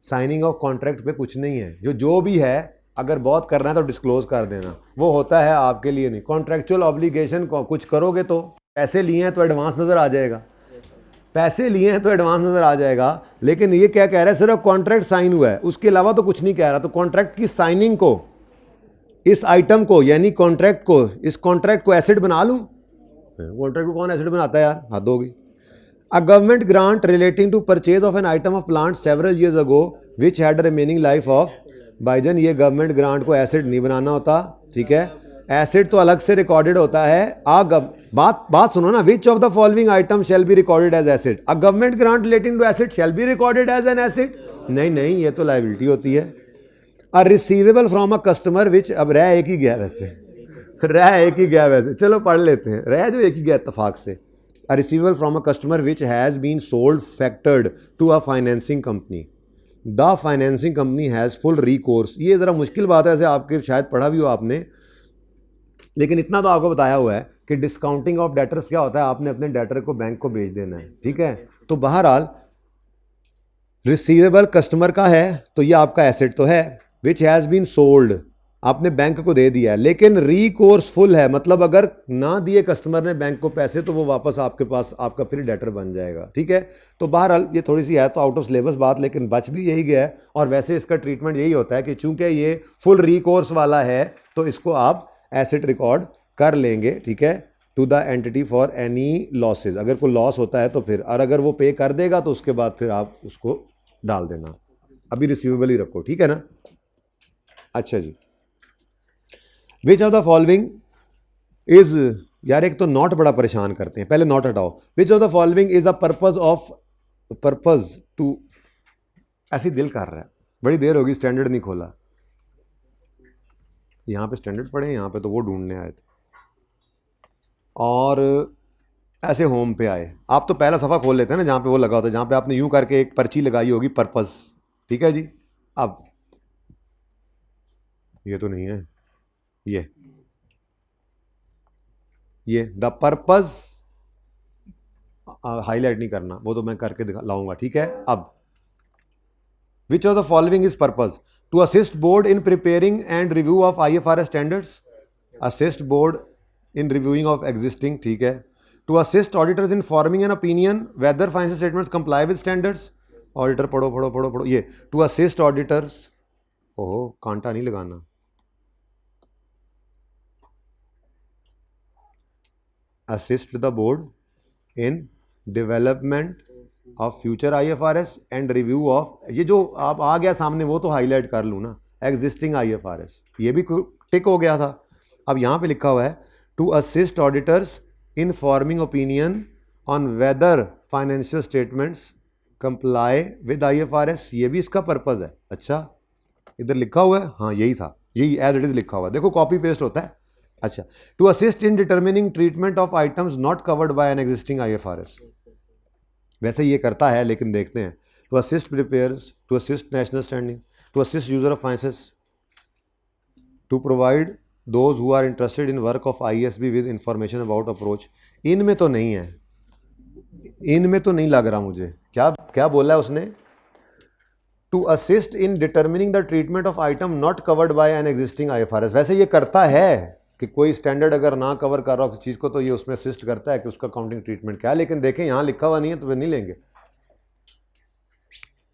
साइनिंग ऑफ कॉन्ट्रैक्ट पे कुछ नहीं है। जो भी है अगर बहुत करना है तो डिस्क्लोज कर देना, वो होता है आपके लिए नहीं। कॉन्ट्रैक्चुअल ऑब्लिगेशन कुछ करोगे तो पैसे लिए हैं तो एडवांस नज़र आ जाएगा, पैसे लिए हैं तो एडवांस नज़र आ जाएगा, लेकिन ये क्या कह रहा है, सिर्फ कॉन्ट्रैक्ट साइन हुआ है, उसके अलावा तो कुछ नहीं कह रहा। तो कॉन्ट्रैक्ट की साइनिंग को, इस आइटम को यानी कॉन्ट्रैक्ट को, इस कॉन्ट्रैक्ट को एसेट बना लूँ? कॉन्ट्रैक्ट को कौन एसेट बनाता है यार, हद होगी। A government grant relating to purchase of an item of plant several years ago which had remaining life of, भाईजान ये गवर्नमेंट ग्रांट को एसेट नहीं बनाना होता, ठीक है, एसेट तो अलग से रिकॉर्डेड होता है। बात सुनो ना, which of the following item shall be recorded as asset? A government grant relating to asset shall be recorded as an asset? नहीं, ये तो लायबिलिटी होती है। A receivable from a customer which, अब रह एक ही गया वैसे, रह एक ही गया वैसे, चलो पढ़ लेते हैं, रह जो एक ही गया इत्तेफाक से। A receivable from a customer which has been sold factored to a financing company, the financing company has full recourse. ये ज़रा मुश्किल बात है, ऐसे आपके शायद पढ़ा भी हो आपने, लेकिन इतना तो आपको बताया हुआ है कि डिस्काउंटिंग ऑफ डेटर्स क्या होता है, आपने अपने डेटर को बैंक को भेज देना है, ठीक है। तो बहरहाल रिसीवेबल कस्टमर का है तो ये आपका एसेट तो है, विच हैज़ बीन सोल्ड, आपने बैंक को दे दिया है, लेकिन रिकोर्सफुल है, मतलब अगर ना दिए कस्टमर ने बैंक को पैसे तो वो वापस आपके पास आपका फिर डेटर बन जाएगा, ठीक है। तो बहरहाल ये थोड़ी सी है तो आउट ऑफ सिलेबस बात, लेकिन बच भी यही गया है। और वैसे इसका ट्रीटमेंट यही होता है कि चूंकि ये फुल रिकोर्स वाला है तो इसको आप एसेट रिकॉर्ड कर लेंगे, ठीक है, to the entity for any losses. अगर कोई लॉस होता है तो फिर, और अगर वो पे कर देगा तो उसके बाद फिर आप उसको डाल देना, अभी रिसीवेबल ही रखो, ठीक है ना। अच्छा जी, which of the following is, यार एक तो नॉट बड़ा परेशान करते हैं, पहले नॉट हटाओ। Which of the following is a purpose to, ऐसी दिल कर रहा है, बड़ी देर होगी स्टैंडर्ड नहीं खोला, यहाँ पे स्टैंडर्ड पढ़े, यहाँ पे तो वो ढूंढने आए थे, और ऐसे होम पे आए। आप तो पहला सफ़ा खोल लेते हैं ना जहाँ पे वो लगा होता है, जहाँ पे आपने यूं करके एक पर्ची लगाई होगी पर्पस, ठीक है जी। अब ये तो नहीं है, ये द पर्पस, हाईलाइट नहीं करना, वो तो मैं करके दिखा लाऊंगा, ठीक है। अब which of the following is purpose? To assist board in preparing and review of IFRS standards, assist board in reviewing of existing, ठीक है। To assist auditors in forming an opinion whether financial statements comply with standards, auditor पढ़ो ये, to assist auditors, ओहो कांटा नहीं लगाना, assist the board in development of future IFRS and review of, ये जो आप आ गया सामने वो तो हाईलाइट कर लूँ ना, existing IFRS, ये भी टिक हो गया था। अब यहाँ पे लिखा हुआ है to assist auditors in forming opinion on whether financial statements comply with IFRS, ये भी इसका पर्पज़ है। अच्छा इधर लिखा हुआ है, हाँ यही था, यही एज इट इज़ लिखा हुआ है, देखो कॉपी पेस्ट होता है। अच्छा, to assist in determining treatment of items not covered by an existing IFRS, वैसे ये करता है लेकिन देखते हैं। To assist preparers, to assist national standing, to assist user of finances, to provide those who are interested in work of ISB with information about approach, इनमें तो नहीं है, इनमें तो नहीं लग रहा मुझे, क्या बोला है उसने? To assist in determining the treatment of item not covered by an existing IFRS, वैसे ये करता है कि कोई स्टैंडर्ड अगर ना कवर कर रहा हो किसी चीज़ को तो ये उसमें असिस्ट करता है कि उसका अकाउंटिंग ट्रीटमेंट क्या है, लेकिन देखें यहाँ लिखा हुआ नहीं है तो वे नहीं लेंगे।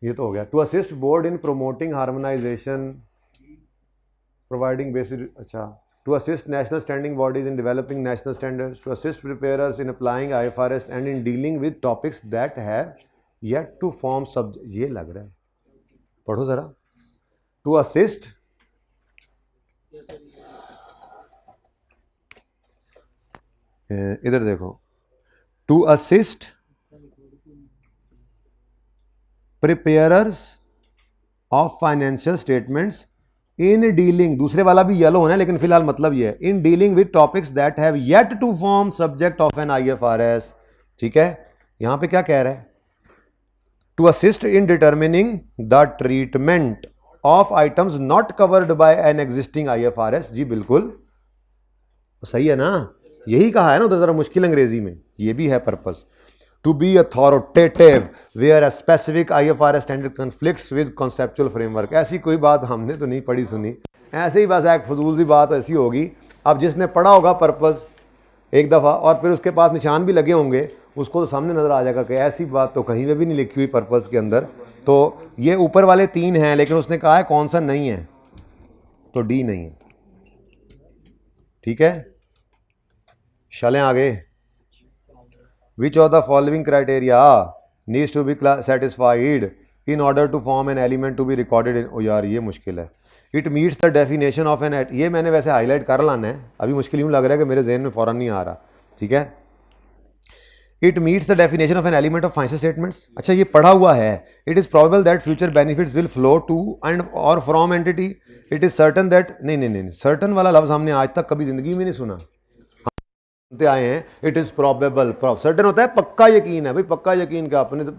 ये तो हो गया। To assist board in promoting harmonisation, providing basic, अच्छा, to assist national standing bodies in developing national standards, to assist preparers in applying IFRS and in dealing with topics that have yet to form subject, ये लग रहा है, पढ़ो ज़रा। To assist इधर देखो, to assist preparers of financial statements in dealing, दूसरे वाला भी येलो होना है लेकिन फिलहाल मतलब ये है, in dealing with topics that have yet to form subject of an IFRS. ठीक है, यहां पे क्या कह रहा है, to assist in determining the treatment of items not covered by an existing IFRS. जी बिल्कुल सही है ना, यही कहा है ना उधर, जरा मुश्किल अंग्रेजी में, ये भी है purpose. To be authoritative where a specific IFRS standard conflicts with conceptual framework. ऐसी कोई बात हमने तो नहीं पढ़ी सुनी, ऐसे ही बस एक फजूल सी बात ऐसी होगी। अब जिसने पढ़ा होगा पर्पस एक दफ़ा और फिर उसके पास निशान भी लगे होंगे, उसको तो सामने नज़र आ जाएगा कि ऐसी बात तो कहीं पे भी नहीं लिखी हुई पर्पस के अंदर। तो ये ऊपर वाले 3 हैं, लेकिन उसने कहा है कौन सा नहीं है, तो डी नहीं है। ठीक है, चलें आगे। Which of the following criteria needs to be satisfied in order to form an element to be recorded in, ओ यार ये मुश्किल है। It meets the definition of an, ये मैंने वैसे हाईलाइट कर लाना है, अभी मुश्किल यूँ लग रहा है कि मेरे जहन में फ़ौरन नहीं आ रहा। ठीक है, It meets the definition of an element of financial statements। अच्छा ये पढ़ा हुआ है। It is probable that future benefits will flow to and or from entity। It is certain that, नहीं, certain वाला लफ्ज़ हमने आज तक कभी ज़िंदगी में नहीं सुना, आए हैं। इट इज प्रोबेबल, सर्टेन होता है पक्का यकीन है। भाई पक्का यकीन का अपने तो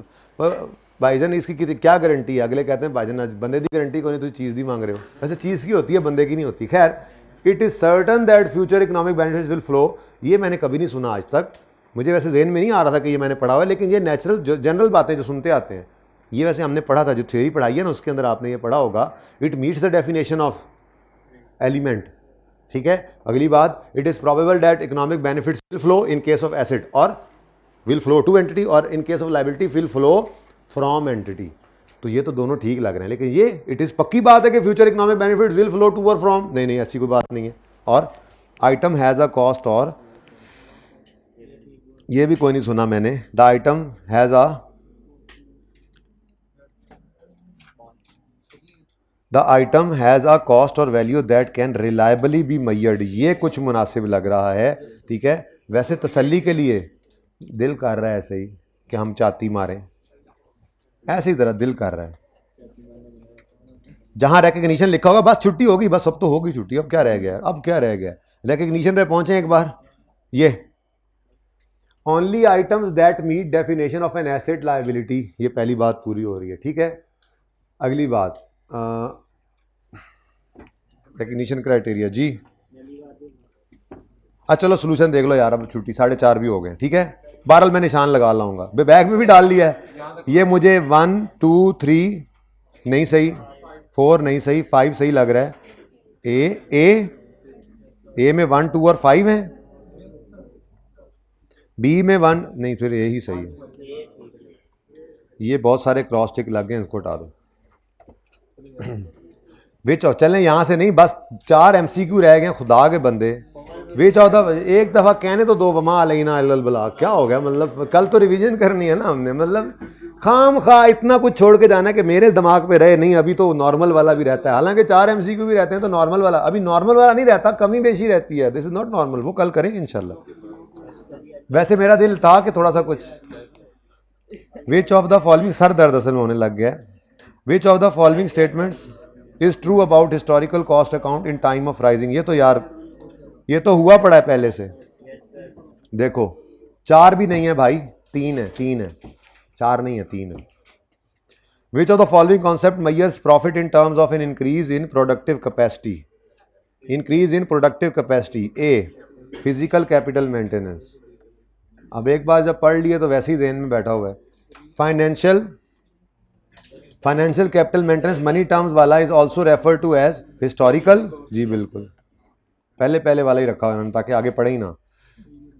भाईजान इसकी क्या गारंटी है, अगले कहते हैं भाईजान आज बंदे की गारंटी को नहीं, तो चीज़ दी मांग रहे हो। वैसे चीज़ की होती है, बंदे की नहीं होती। खैर, it is certain that future economic benefits will flow, ये मैंने कभी नहीं सुना आज तक, मुझे वैसे जहन में नहीं आ रहा था कि ये मैंने पढ़ा हुआ है, लेकिन ये नेचुरल जनरल बातें जो सुनते आते हैं, ये वैसे हमने पढ़ा था, जो थ्योरी पढ़ाई है ना उसके अंदर आपने ये पढ़ा होगा। It meets the definition of element. ठीक है, अगली बात, it is probable that economic benefits will flow in case of asset और विल फ्लो टू एंटिटी, और in case of liability will flow from entity. तो ये तो दोनों ठीक लग रहे हैं, लेकिन ये इट इज पक्की बात है कि future economic benefits will flow to और फ्रॉम, नहीं ऐसी कोई बात नहीं है। और आइटम हैज अ कॉस्ट, और ये भी कोई नहीं सुना मैंने। The item has a, the item has a cost और value that can reliably be measured, ये कुछ मुनासिब लग रहा है। ठीक है, वैसे तसल्ली के लिए दिल कर रहा है ऐसे ही कि हम चाती मारें, ऐसे ही तरह दिल कर रहा है। जहां रिकग्निशन लिखा होगा बस छुट्टी होगी, बस अब तो होगी छुट्टी, अब क्या रह गया, अब क्या रह गया। रिकग्निशन पे पहुंचे एक बार। ये only items that meet definition of an asset liability, ये पहली बात पूरी हो रही है। ठीक है, अगली बात रिकग्निशन क्राइटेरिया जी। अच्छा चलो सोल्यूशन देख लो यार, अब छुट्टी 4:30 भी हो गए। ठीक है, बहरहाल मैं निशान लगा लाऊंगा, बैग में भी डाल लिया है। ये मुझे 1 2 3 नहीं सही, 4 नहीं सही, 5 सही लग रहा है। ए में 1 2 और 5 है, बी में 1 नहीं, फिर ए ही सही है। ये बहुत सारे क्रॉस टिक लग गए, इसको हटा दो। विच ऑफ, चलें यहाँ से नहीं, बस 4 MCQ रह गए, खुदा के बंदे। विच ऑफ द, एक दफ़ा कहने तो दो, वमा अलैना इल्लल बलाग, क्या हो गया, मतलब कल तो रिवीजन करनी है ना हमने, मतलब खाम खा इतना कुछ छोड़ के जाना कि मेरे दिमाग पे रहे नहीं। अभी तो नॉर्मल वाला भी रहता है, हालांकि 4 MCQ भी रहते हैं, तो नॉर्मल वाला, अभी नॉर्मल वाला नहीं रहता, कमी बेशी रहती है। दिस इज नॉट नॉर्मल, वो कल करेंगे इंशाल्लाह। वैसे मेरा दिल था कि थोड़ा सा कुछ, विच ऑफ द फॉलोइंग, सर दर्द असल में होने लग गया। विच of the following statements is true about historical cost account in time of rising, ये तो यार ये तो हुआ पड़ा है पहले से। देखो 4 भी नहीं है भाई, 3 है, 4 नहीं है, 3 है। Which of the following concept measures profit in terms of an increase in productive capacity, increase in productive capacity. A physical capital maintenance, अब एक बार जब पढ़ लिए तो वैसे ही जहन में बैठा हुआ है। Financial capital maintenance money terms वाला is also refer to as historical, जी बिल्कुल, पहले वाला ही रखा हुआ उन्होंने, ताकि आगे पढ़े ही ना,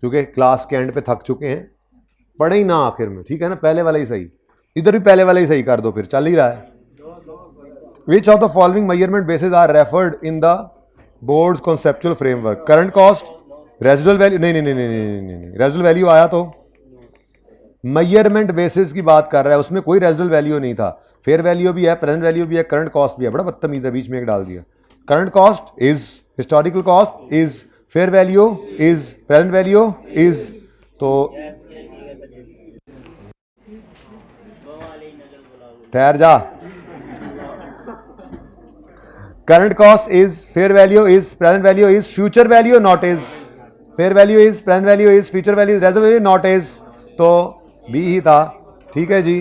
क्योंकि क्लास के एंड पे थक चुके हैं, पढ़े ही ना आखिर में। ठीक है ना, पहले वाला ही सही, इधर भी पहले वाला ही सही कर दो, फिर चल ही रहा है। Which of the following measurement basis are referred in the board's conceptual framework, current cost, residual value, नहीं, रेजिडुअल वैल्यू आया तो मेजरमेंट बेसिस की बात कर रहा है, उसमें कोई रेजिडुअल वैल्यू नहीं था। फेयर वैल्यू भी है, प्रेजेंट वैल्यू भी है, करंट कॉस्ट भी है। बड़ा बदतमीज है, बीच में एक डाल दिया। Current cost is historical cost is fair value is present value is, तो ठहर जा। Current cost is fair value is present value is future value not is fair value is present value is future value is reserve value not is, तो B ही था। ठीक है जी,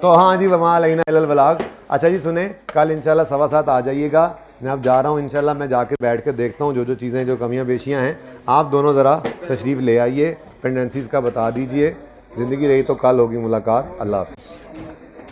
तो हाँ जी, वमा अलैना इल्लल बलाग। अच्छा जी सुने, कल इंशाल्लाह 7:15 आ जाइएगा। मैं अब जा रहा हूँ इंशाल्लाह, मैं जाके बैठ के देखता हूँ जो चीज़ें जो कमियाँ बेशियाँ हैं, आप दोनों ज़रा तशरीफ़ ले आइए, पेंडेंसीज़ का बता दीजिए। ज़िंदगी रही तो कल होगी मुलाकात। अल्लाह हाफ़िज़।